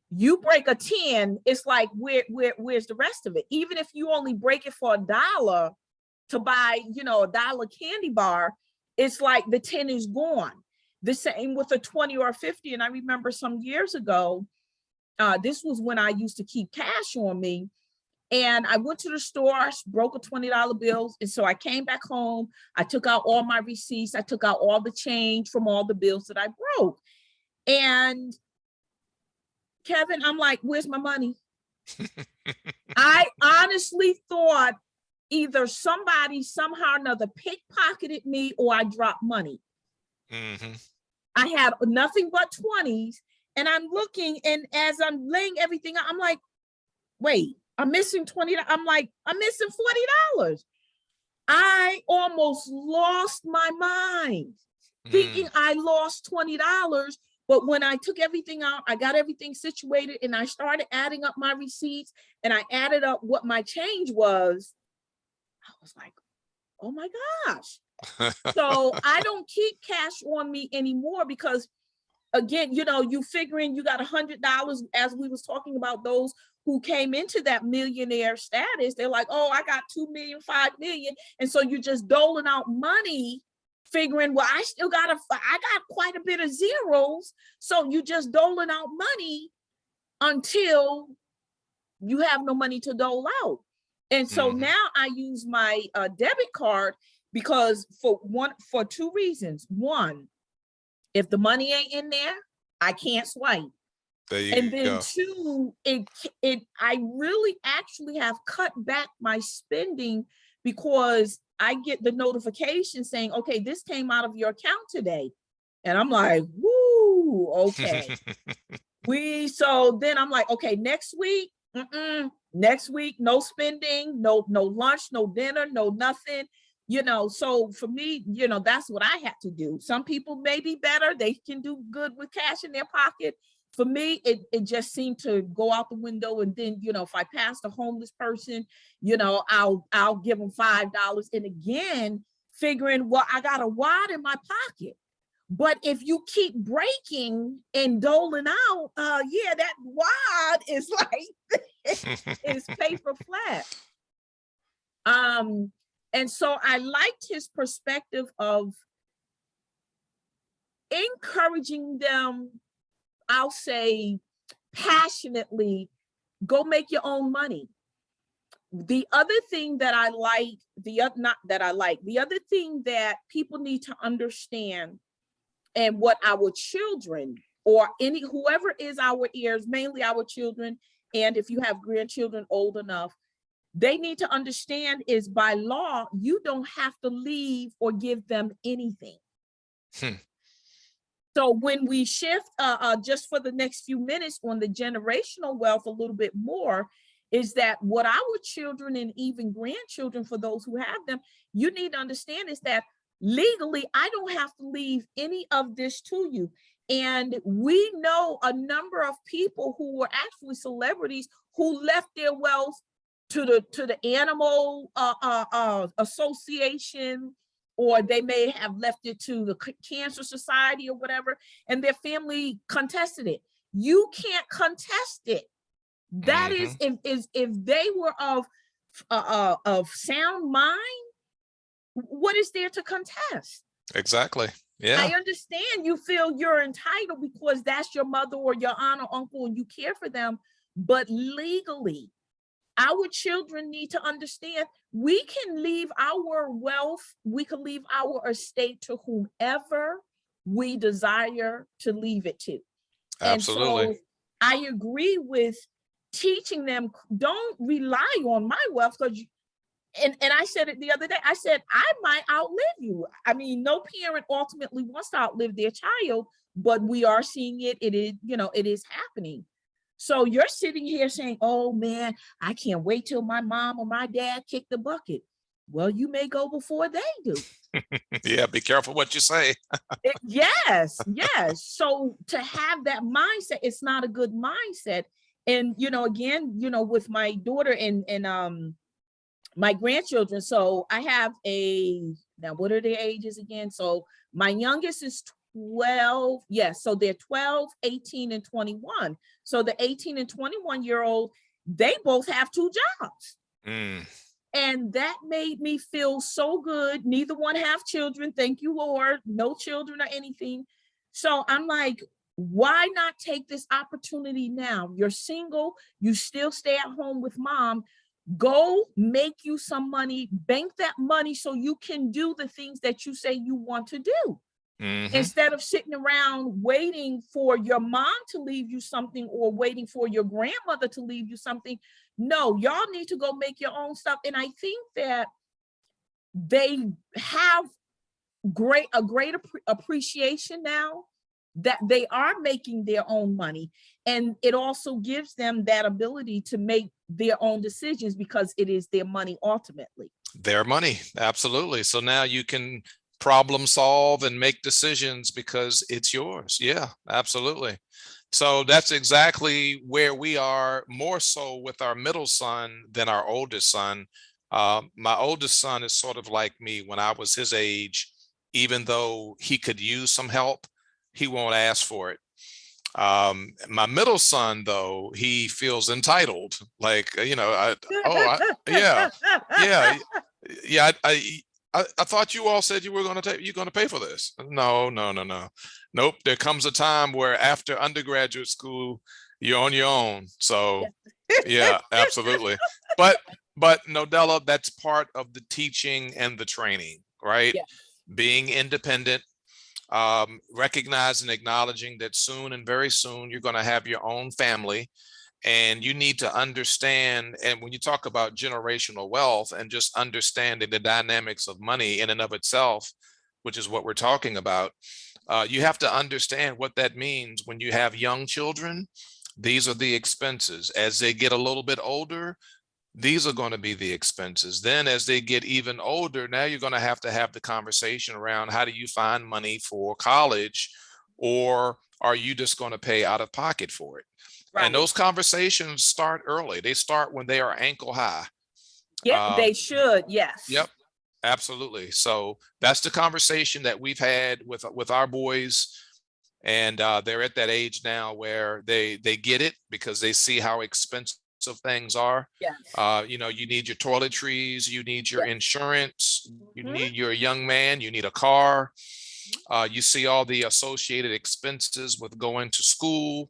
you break a 10, it's like where's the rest of it? Even if you only break it for $1 to buy, a $1 candy bar, it's like the 10 is gone. The same with a 20 or a 50. And I remember some years ago, this was when I used to keep cash on me. And I went to the store, broke a $20 bill. And so I came back home. I took out all my receipts. I took out all the change from all the bills that I broke. And Kevin, I'm like, where's my money? I honestly thought either somebody somehow or another pickpocketed me or I dropped money. Mm-hmm. I had nothing but 20s. And I'm looking, and as I'm laying everything out, I'm like, wait, I'm missing 20. I'm like, I'm missing $40. I almost lost my mind thinking I lost $20. But when I took everything out, I got everything situated and I started adding up my receipts and I added up what my change was. I was like, oh my gosh. So I don't keep cash on me anymore because again, you figuring you got $100, as we was talking about those who came into that millionaire status. They're like, oh, I got 2 million, 5 million. And so you're just doling out money, figuring, well, I got quite a bit of zeros. So you just doling out money until you have no money to dole out. And so now I use my debit card because for two reasons. One, if the money ain't in there, I can't swipe. There you and then go. two, I really actually have cut back my spending because I get the notification saying, okay, this came out of your account today. And I'm like, woo, okay. So then I'm like, okay, next week, no spending, no lunch, no dinner, no nothing. So for me, that's what I had to do. Some people may be better. They can do good with cash in their pocket. For me, it just seemed to go out the window. And then, if I pass a homeless person, I'll give them $5. And again, figuring, well, I got a wad in my pocket. But if you keep breaking and doling out, that wad is like, it's paper flat. And so I liked his perspective of encouraging them, I'll say passionately, go make your own money. The other thing that I like, the other thing that people need to understand, and what our children or whoever is our heirs, mainly our children, and if you have grandchildren old enough, they need to understand is by law, you don't have to leave or give them anything. So when we shift just for the next few minutes on the generational wealth a little bit more, is that what our children and even grandchildren, for those who have them, you need to understand is that legally, I don't have to leave any of this to you. And we know a number of people who were actually celebrities who left their wealth to the animal association, or they may have left it to the Cancer Society or whatever, and their family contested it. You can't contest it. That is if they were of sound mind, what is there to contest? Exactly. Yeah. I understand you feel you're entitled because that's your mother or your aunt or uncle and you care for them, but legally, our children need to understand we can leave our wealth, we can leave our estate to whomever we desire to leave it to. Absolutely. And so I agree with teaching them, don't rely on my wealth, because and I said it the other day, I said, I might outlive you. I mean, no parent ultimately wants to outlive their child, but we are seeing it. It is, it is happening. So you're sitting here saying, oh man, I can't wait till my mom or my dad kick the bucket. Well, you may go before they do. Yeah, be careful what you say. Yes. So to have that mindset, it's not a good mindset. And, again, with my daughter and my grandchildren. So I have now what are their ages again? So my youngest is 12. Yes. So they're 12, 18, and 21. So the 18 and 21-year-old, they both have two jobs. And that made me feel so good. Neither one have children. Thank you, Lord. No children or anything. So I'm like, why not take this opportunity now? You're single. You still stay at home with mom. Go make you some money, bank that money so you can do the things that you say you want to do. Instead of sitting around waiting for your mom to leave you something or waiting for your grandmother to leave you something. No, y'all need to go make your own stuff. And I think that they have a great appreciation now that they are making their own money. And it also gives them that ability to make their own decisions because it is their money ultimately. Their money, absolutely. So now you can problem solve and make decisions because it's yours. Yeah, absolutely. So that's exactly where we are, more so with our middle son than our oldest son. My oldest son is sort of like me. When I was his age, even though he could use some help, he won't ask for it. My middle son, though, he feels entitled. Like, yeah, yeah. I thought you all said you were going to pay for this. No. Nope. There comes a time where after undergraduate school, you're on your own. So yeah, absolutely. But Nodella, that's part of the teaching and the training, right? Yeah. Being independent, recognizing, acknowledging that soon and very soon you're going to have your own family. And you need to understand, and when you talk about generational wealth and just understanding the dynamics of money in and of itself, which is what we're talking about, you have to understand what that means when you have young children. These are the expenses. As they get a little bit older, these are going to be the expenses. Then as they get even older, now you're going to have the conversation around how do you find money for college, or are you just going to pay out of pocket for it? Right. And those conversations start early. They start when they are ankle high. Yeah, they should. Yes. Yep. Absolutely. So that's the conversation that we've had with our boys. And they're at that age now where they get it because they see how expensive things are. Yes. You need your toiletries, you need your insurance, you need your young man, you need a car. You see all the associated expenses with going to school,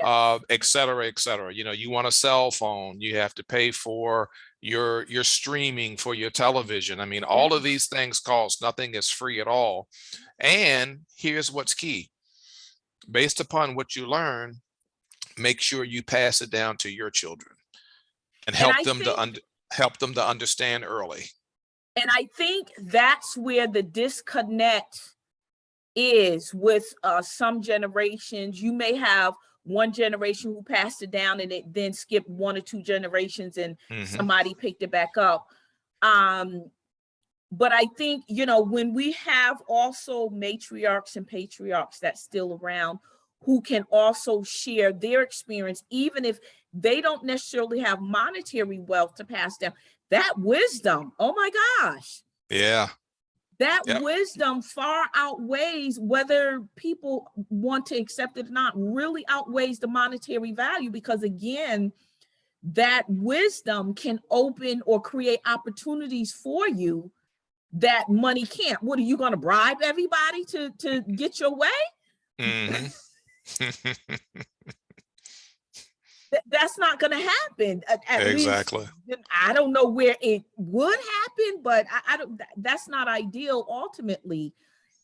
et cetera, et cetera. You want a cell phone, you have to pay for your streaming for your television. I mean, all of these things cost. Nothing is free at all. And here's what's key. Based upon what you learn, make sure you pass it down to your children and help them to understand early. And I think that's where the disconnect is with some generations. You may have one generation who passed it down and it then skipped one or two generations and somebody picked it back up. But I think, when we have also matriarchs and patriarchs that's still around who can also share their experience, even if they don't necessarily have monetary wealth to pass down, that wisdom, oh my gosh. Yeah. That wisdom far outweighs, whether people want to accept it or not, really outweighs the monetary value, because again, that wisdom can open or create opportunities for you that money can't. What, are you going to bribe everybody to get your way? That's not going to happen. At exactly. Least, I don't know where it would happen, but I don't. That's not ideal ultimately.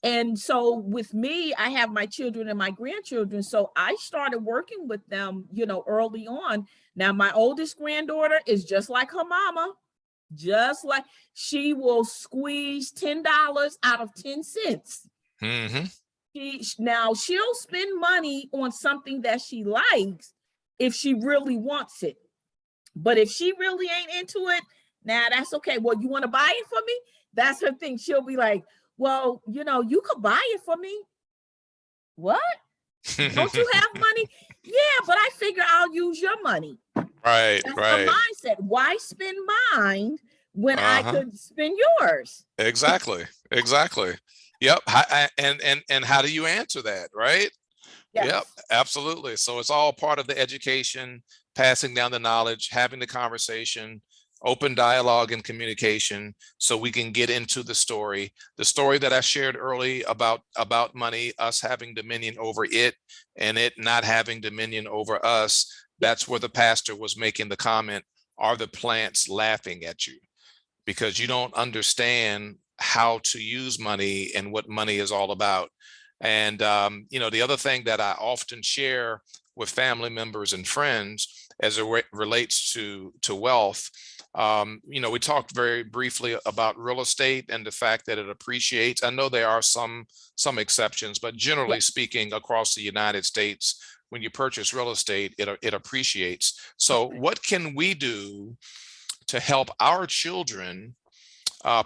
And so with me, I have my children and my grandchildren. So I started working with them, early on. Now my oldest granddaughter is just like her mama, just like she will squeeze $10 out of 10 cents. Now she'll spend money on something that she likes if she really wants it. But if she really ain't into it, now that's okay. Well, you want to buy it for me? That's her thing. She'll be like, well, you could buy it for me. What? Don't you have money? Yeah, but I figure I'll use your money. Right, That's right. the mindset. Why spend mine when I Uh-huh. could spend yours? Exactly. Exactly. Yep. And how do you answer that, right? Yep, Yes. absolutely. So it's all part of the education, passing down the knowledge, having the conversation, open dialogue and communication, so we can get into the story. The story that I shared early about money, us having dominion over it and it not having dominion over us. That's where Yes. the pastor was making the comment, are the plants laughing at you? Because you don't understand how to use money and what money is all about. And the other thing that I often share with family members and friends as it relates to wealth, we talked very briefly about real estate and the fact that it appreciates. I know there are some exceptions, but generally Yes. speaking, across the United States, when you purchase real estate, it appreciates. So, Okay. what can we do to help our children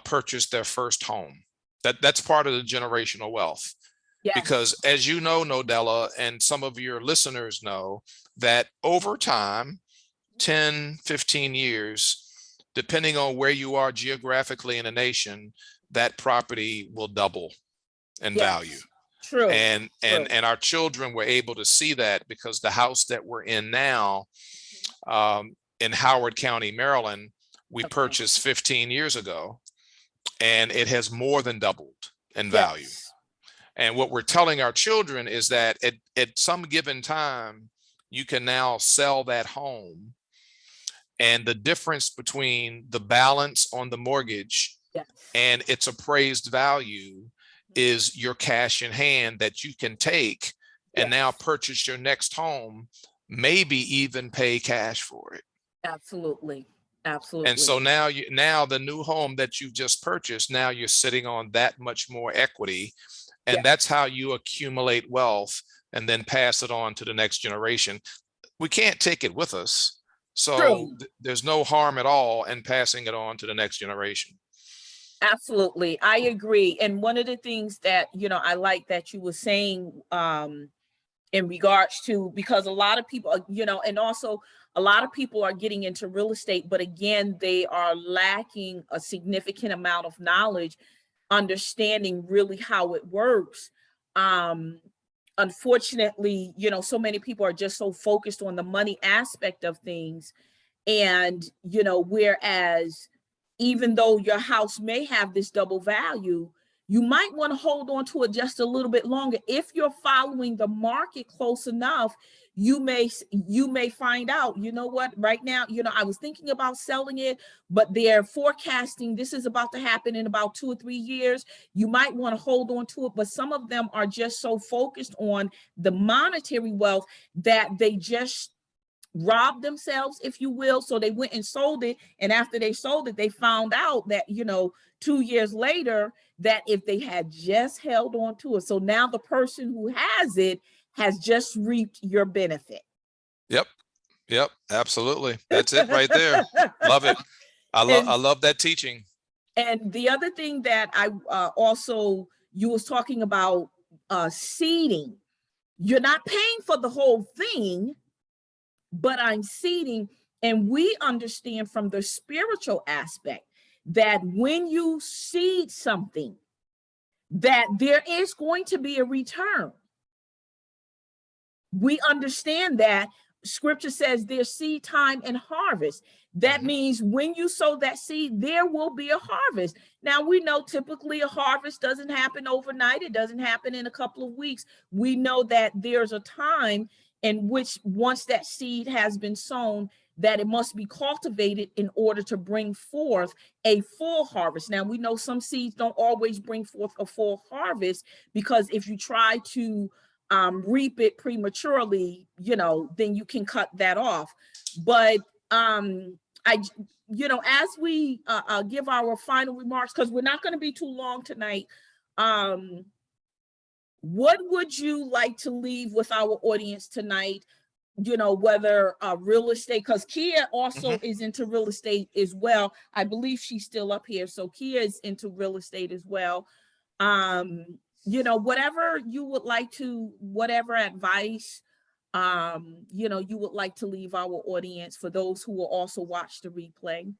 purchase their first home? That's part of the generational wealth. Yes. Because as you know, Nodella, and some of your listeners know, that over time, 10, 15 years, depending on where you are geographically in a nation, that property will double in value. Yes. True. And and True. and our children were able to see that, because the house that we're in now, in Howard County, Maryland, we Okay. purchased 15 years ago, and it has more than doubled in value. Yes. And what we're telling our children is that at some given time, you can now sell that home. And the difference between the balance on the mortgage Yes. and its appraised value is your cash in hand that you can take and Yes. now purchase your next home, maybe even pay cash for it. Absolutely. And Absolutely. so now the new home that you've just purchased, now you're sitting on that much more equity. And Yes. that's how you accumulate wealth and then pass it on to the next generation. We can't take it with us. So True. there's no harm at all in passing it on to the next generation. Absolutely. I agree. And one of the things that, I like that you were saying, in regards to, because a lot of people, and also a lot of people are getting into real estate, but again, they are lacking a significant amount of knowledge, understanding really how it works. Um, Unfortunately, so many people are just so focused on the money aspect of things. And, whereas even though your house may have this double value, you might want to hold on to it just a little bit longer. If you're following the market close enough, you may find out, what, right now, I was thinking about selling it, but they're forecasting this is about to happen in about 2 or 3 years. You might want to hold on to it, but some of them are just so focused on the monetary wealth that they just robbed themselves, if you will. So they went and sold it. And after they sold it, they found out that, 2 years later, that if they had just held on to it. So now the person who has it has just reaped your benefit. Yep. Yep. Absolutely. That's it right there. Love it. I and love that teaching. and the other thing that I also, you was talking about seeding. You're not paying for the whole thing, but I'm seeding. And we understand from the spiritual aspect that when you seed something, that there is going to be a return. We understand that scripture says there's seed time and harvest. That means when you sow that seed, there will be a harvest. Now, we know typically a harvest doesn't happen overnight. It doesn't happen in a couple of weeks. We know that there's a time in which, once that seed has been sown, that it must be cultivated in order to bring forth a full harvest. Now, we know some seeds don't always bring forth a full harvest, because if you try to reap it prematurely, then you can cut that off. But as we give our final remarks, because we're not going to be too long tonight, what would you like to leave with our audience tonight? Whether real estate, because Kia also is into real estate as well. I believe she's still up here. So Kia is into real estate as well. you know, whatever you would like to, whatever advice, you know, you would like to leave our audience for those who will also watch the replay.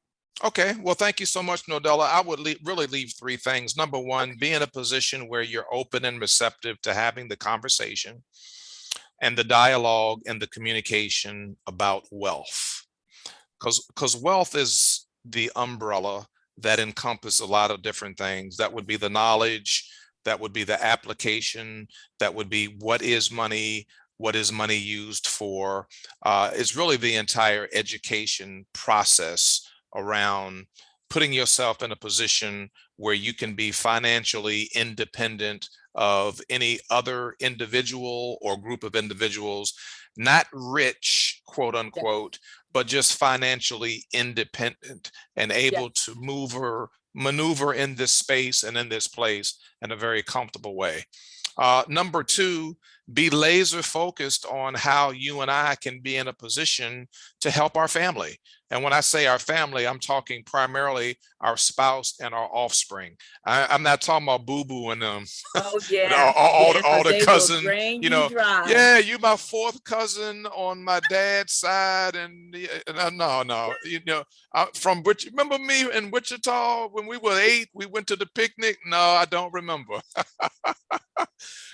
Okay, well, thank you so much, Nodella. I would really leave three things. Number one, be in a position where you're open and receptive to having the conversation and the dialogue and the communication about wealth. Because wealth is the umbrella that encompasses a lot of different things. That would be the knowledge, that would be the application, that would be what is money used for. It's really the entire education process around putting yourself in a position where you can be financially independent of any other individual or group of individuals, not rich, quote unquote, but just financially independent and able to maneuver in this space and in this place in a very comfortable way. Number two, be laser focused on how you and I can be in a position to help our family. And when I say our family, I'm talking primarily our spouse and our offspring. I'm not talking about boo-boo and them. Oh yeah, all the cousin, you know, yeah, you my fourth cousin on my dad's side, and no, you know, from which, remember me in Wichita when we were 8, we went to the picnic? No, I don't remember.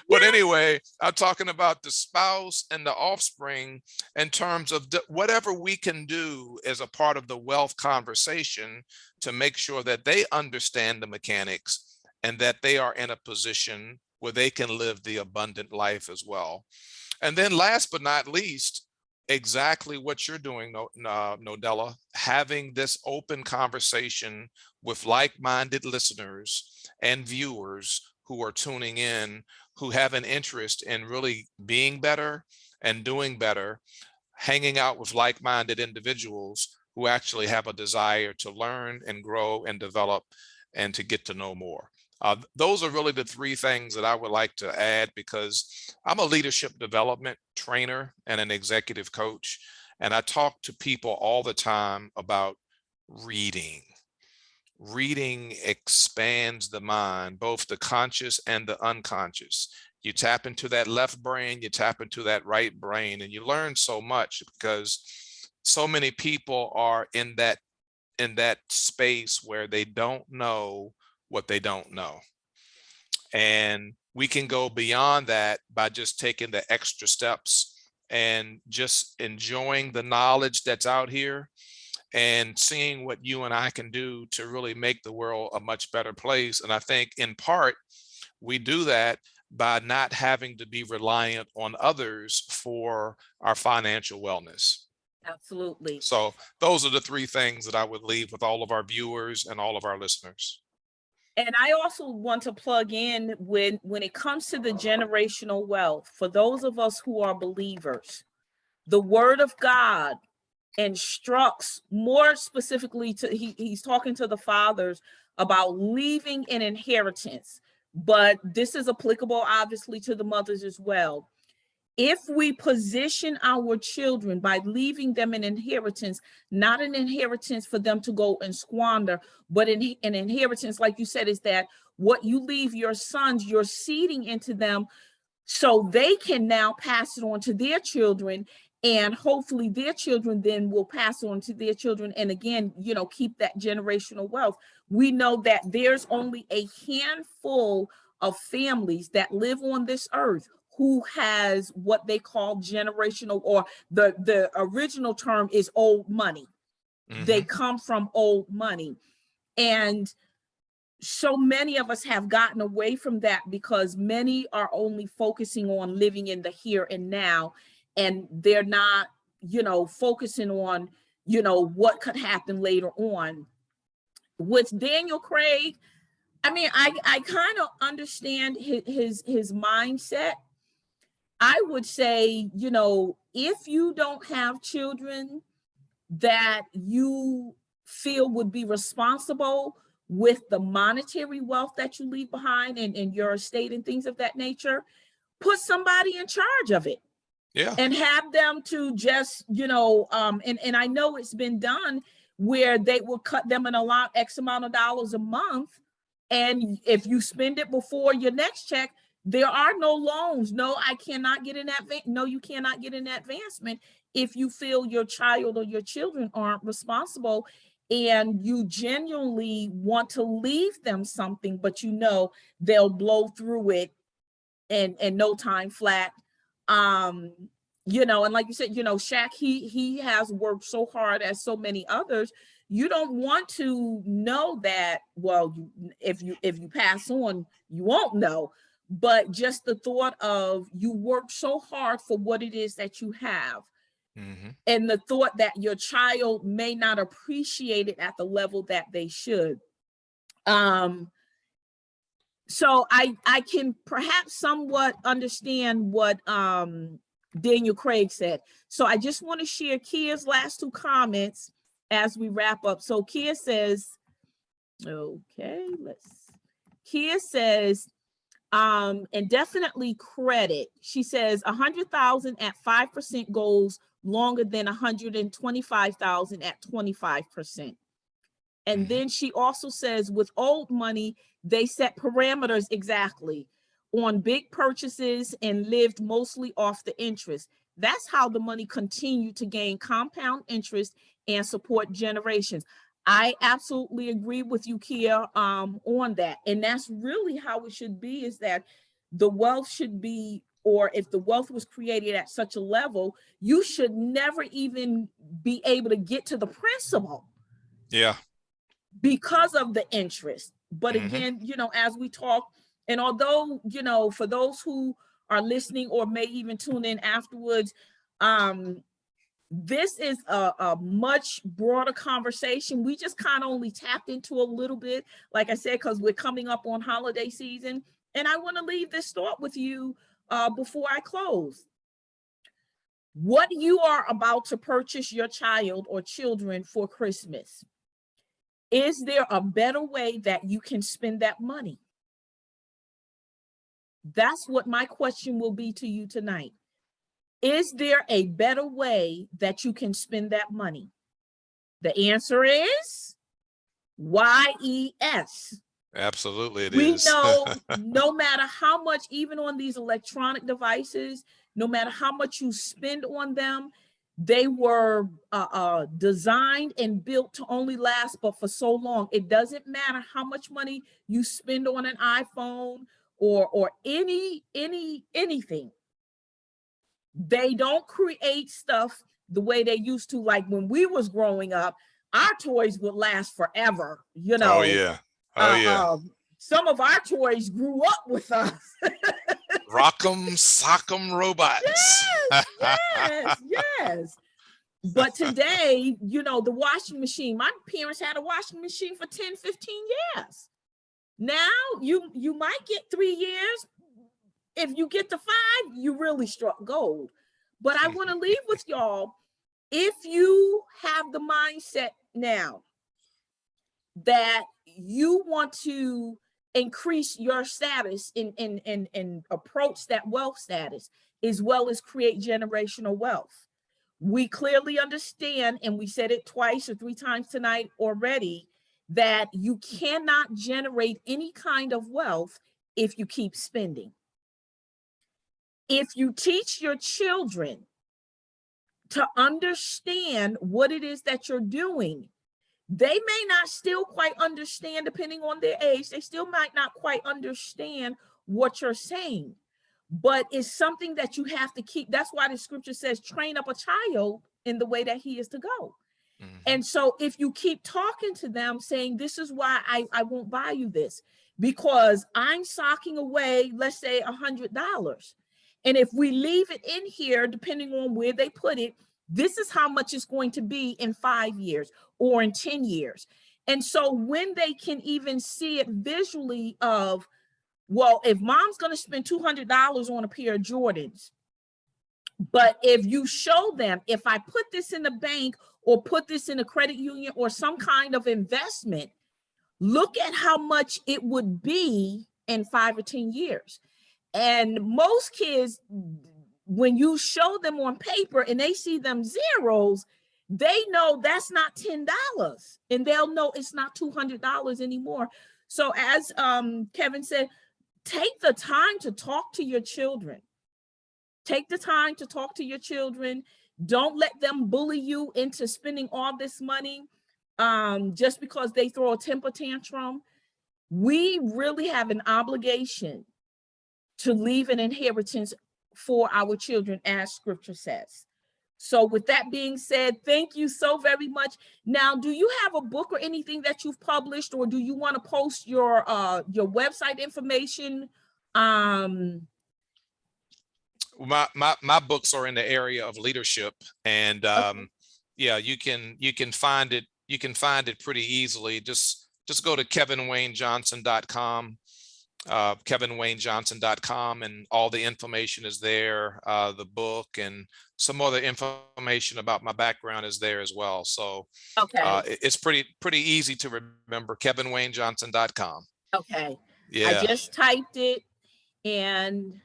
But anyway, I'm talking about the spouse and the offspring in terms of whatever we can do as a part of the wealth conversation to make sure that they understand the mechanics and that they are in a position where they can live the abundant life as well. And then last but not least, exactly what you're doing, Nodella, having this open conversation with like-minded listeners and viewers who are tuning in, who have an interest in really being better and doing better, hanging out with like-minded individuals who actually have a desire to learn and grow and develop and to get to know more. Those are really the three things that I would like to add, because I'm a leadership development trainer and an executive coach, and I talk to people all the time about reading. Reading expands the mind, both the conscious and the unconscious. You tap into that left brain, you tap into that right brain, and you learn so much, because so many people are in that space where they don't know what they don't know. And we can go beyond that by just taking the extra steps and just enjoying the knowledge that's out here and seeing what you and I can do to really make the world a much better place. And I think in part, we do that by not having to be reliant on others for our financial wellness. Absolutely. So those are the three things that I would leave with all of our viewers and all of our listeners. And I also want to plug in when it comes to the generational wealth, for those of us who are believers, the word of God instructs more specifically to, he's talking to the fathers about leaving an inheritance, but this is applicable obviously to the mothers as well. If we position our children by leaving them an inheritance, not an inheritance for them to go and squander, but an inheritance, like you said, is that what you leave your sons, you're seeding into them so they can now pass it on to their children, and hopefully their children then will pass on to their children. And again, you know, keep that generational wealth. We know that there's only a handful of families that live on this earth who has what they call generational, or the original term is old money. Mm-hmm. They come from old money. And so many of us have gotten away from that because many are only focusing on living in the here and now, and they're not, you know, focusing on, you know, what could happen later on. With Daniel Craig, I mean, I kind of understand his mindset. I would say, you know, if you don't have children that you feel would be responsible with the monetary wealth that you leave behind and your estate and things of that nature, put somebody in charge of it. Yeah. And have them to just, you know, and I know it's been done where they will cut them and allot X amount of dollars a month And if you spend it before your next check, there are no loans. No, I cannot get an advance. No, you cannot get an advancement if you feel your child or your children aren't responsible and you genuinely want to leave them something, but you know they'll blow through it in no time flat. You know, and like you said, you know, Shaq, he has worked so hard as so many others. You don't want to know that, well, if you pass on, you won't know. But just the thought of you work so hard for what it is that you have, and the thought that your child may not appreciate it at the level that they should. So I can perhaps somewhat understand what Daniel Craig said. So I just want to share Kia's last two comments as we wrap up. So Kia says, okay, Kia says, and definitely credit. She says 100,000 at 5% goes longer than 125,000 at 25%. And then she also says with old money, they set parameters exactly on big purchases and lived mostly off the interest. That's how the money continued to gain compound interest and support generations. I absolutely agree with you, Kia, on that. And that's really how it should be, is that the wealth should be, or if the wealth was created at such a level, you should never even be able to get to the principal. Yeah. Because of the interest. But again, you know, as we talk, and although, you know, for those who are listening or may even tune in afterwards, this is a much broader conversation. We just kind of only tapped into a little bit, like I said, because we're coming up on holiday season. And I want to leave this thought with you before I close. What you are about to purchase your child or children for Christmas, is there a better way that you can spend that money? That's what my question will be to you tonight. Is there a better way that you can spend that money? The answer is YES. Absolutely, it we is. know no matter how much, even on these electronic devices, no matter how much you spend on them, they were designed and built to only last but for so long. It doesn't matter how much money you spend on an iPhone or anything. They don't create stuff the way they used to. Like when we was growing up, our toys would last forever, you know. Oh yeah. Oh yeah. Some of our toys grew up with us. Rock'em sock'em robots. Yes. But today, you know, the washing machine, my parents had a washing machine for 10, 15 years. Now you might get 3 years. If you get to 5, you really struck gold. But I want to leave with y'all, if you have the mindset now that you want to increase your status and approach that wealth status, as well as create generational wealth. We clearly understand, and we said it twice or 3 times tonight already, that you cannot generate any kind of wealth if you keep spending. If you teach your children to understand what it is that you're doing, they may not still quite understand, depending on their age, they still might not quite understand what you're saying, but it's something that you have to keep. That's why the scripture says, train up a child in the way that he is to go. And so if you keep talking to them saying, this is why I won't buy you this, because I'm socking away, let's say $100. And if we leave it in here, depending on where they put it, this is how much it's going to be in 5 years or in 10 years. And so when they can even see it visually of, well, if mom's going to spend $200 on a pair of Jordans, but if you show them, if I put this in the bank or put this in a credit union or some kind of investment, look at how much it would be in 5 or 10 years. And most kids, when you show them on paper and they see them zeros, they know that's not $10, and they'll know it's not $200 anymore. So as Kevin said, take the time to talk to your children. Take the time to talk to your children. Don't let them bully you into spending all this money just because they throw a temper tantrum. We really have an obligation to leave an inheritance for our children, as scripture says. So with that being said, thank you so very much. Now, do you have a book or anything that you've published, or do you want to post your website information? My books are in the area of leadership, and yeah, you can find it pretty easily. Just go to kevinwaynejohnson.com, kevinwaynejohnson.com, and all the information is there. The book and some other information about my background is there as well. So okay, it's pretty easy to remember. kevinwaynejohnson.com. okay. Yeah. I just typed it, and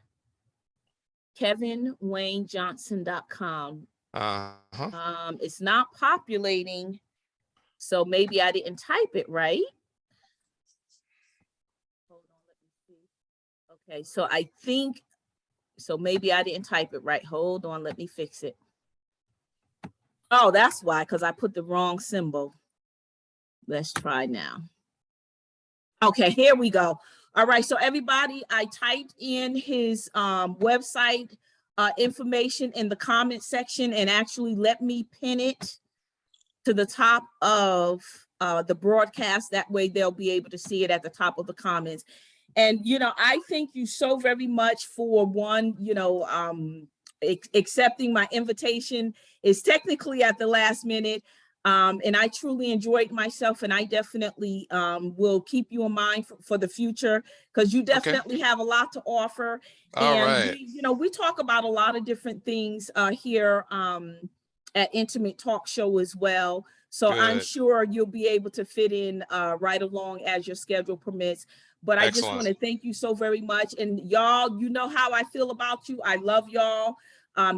kevinwaynejohnson.com. It's not populating, so maybe I didn't type it right. Hold on, let me see. Okay, so I think, so maybe I didn't type it right. Hold on, let me fix it. Oh, that's why, because I put the wrong symbol. Let's try now. Okay, here we go. All right, so everybody, I typed in his website information in the comment section, and actually let me pin it to the top of the broadcast. That way they'll be able to see it at the top of the comments. And, you know, I thank you so very much for one, you know, accepting my invitation. Is technically at the last minute. And I truly enjoyed myself, and I definitely will keep you in mind for the future, because you definitely have a lot to offer. All and right. we, you know, we talk about a lot of different things here at Intimate Talk Show as well. So Good. I'm sure you'll be able to fit in right along as your schedule permits. But I just want to thank you so very much. And y'all, you know how I feel about you. I love y'all.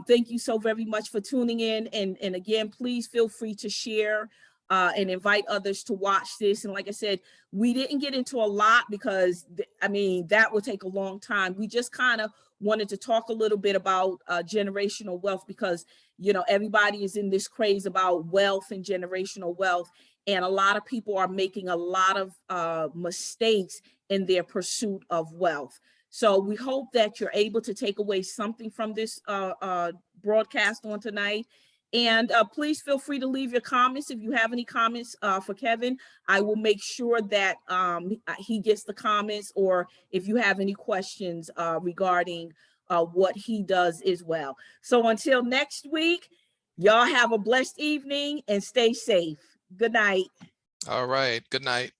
Thank you so very much for tuning in. And again, please feel free to share and invite others to watch this. And like I said, we didn't get into a lot because, I mean, that would take a long time. We just kind of wanted to talk a little bit about generational wealth, because, you know, everybody is in this craze about wealth and generational wealth. And a lot of people are making a lot of mistakes in their pursuit of wealth. So we hope that you're able to take away something from this broadcast on tonight. And please feel free to leave your comments. If you have any comments for Kevin, I will make sure that he gets the comments, or if you have any questions regarding what he does as well. So until next week, y'all have a blessed evening and stay safe. Good night. All right. Good night.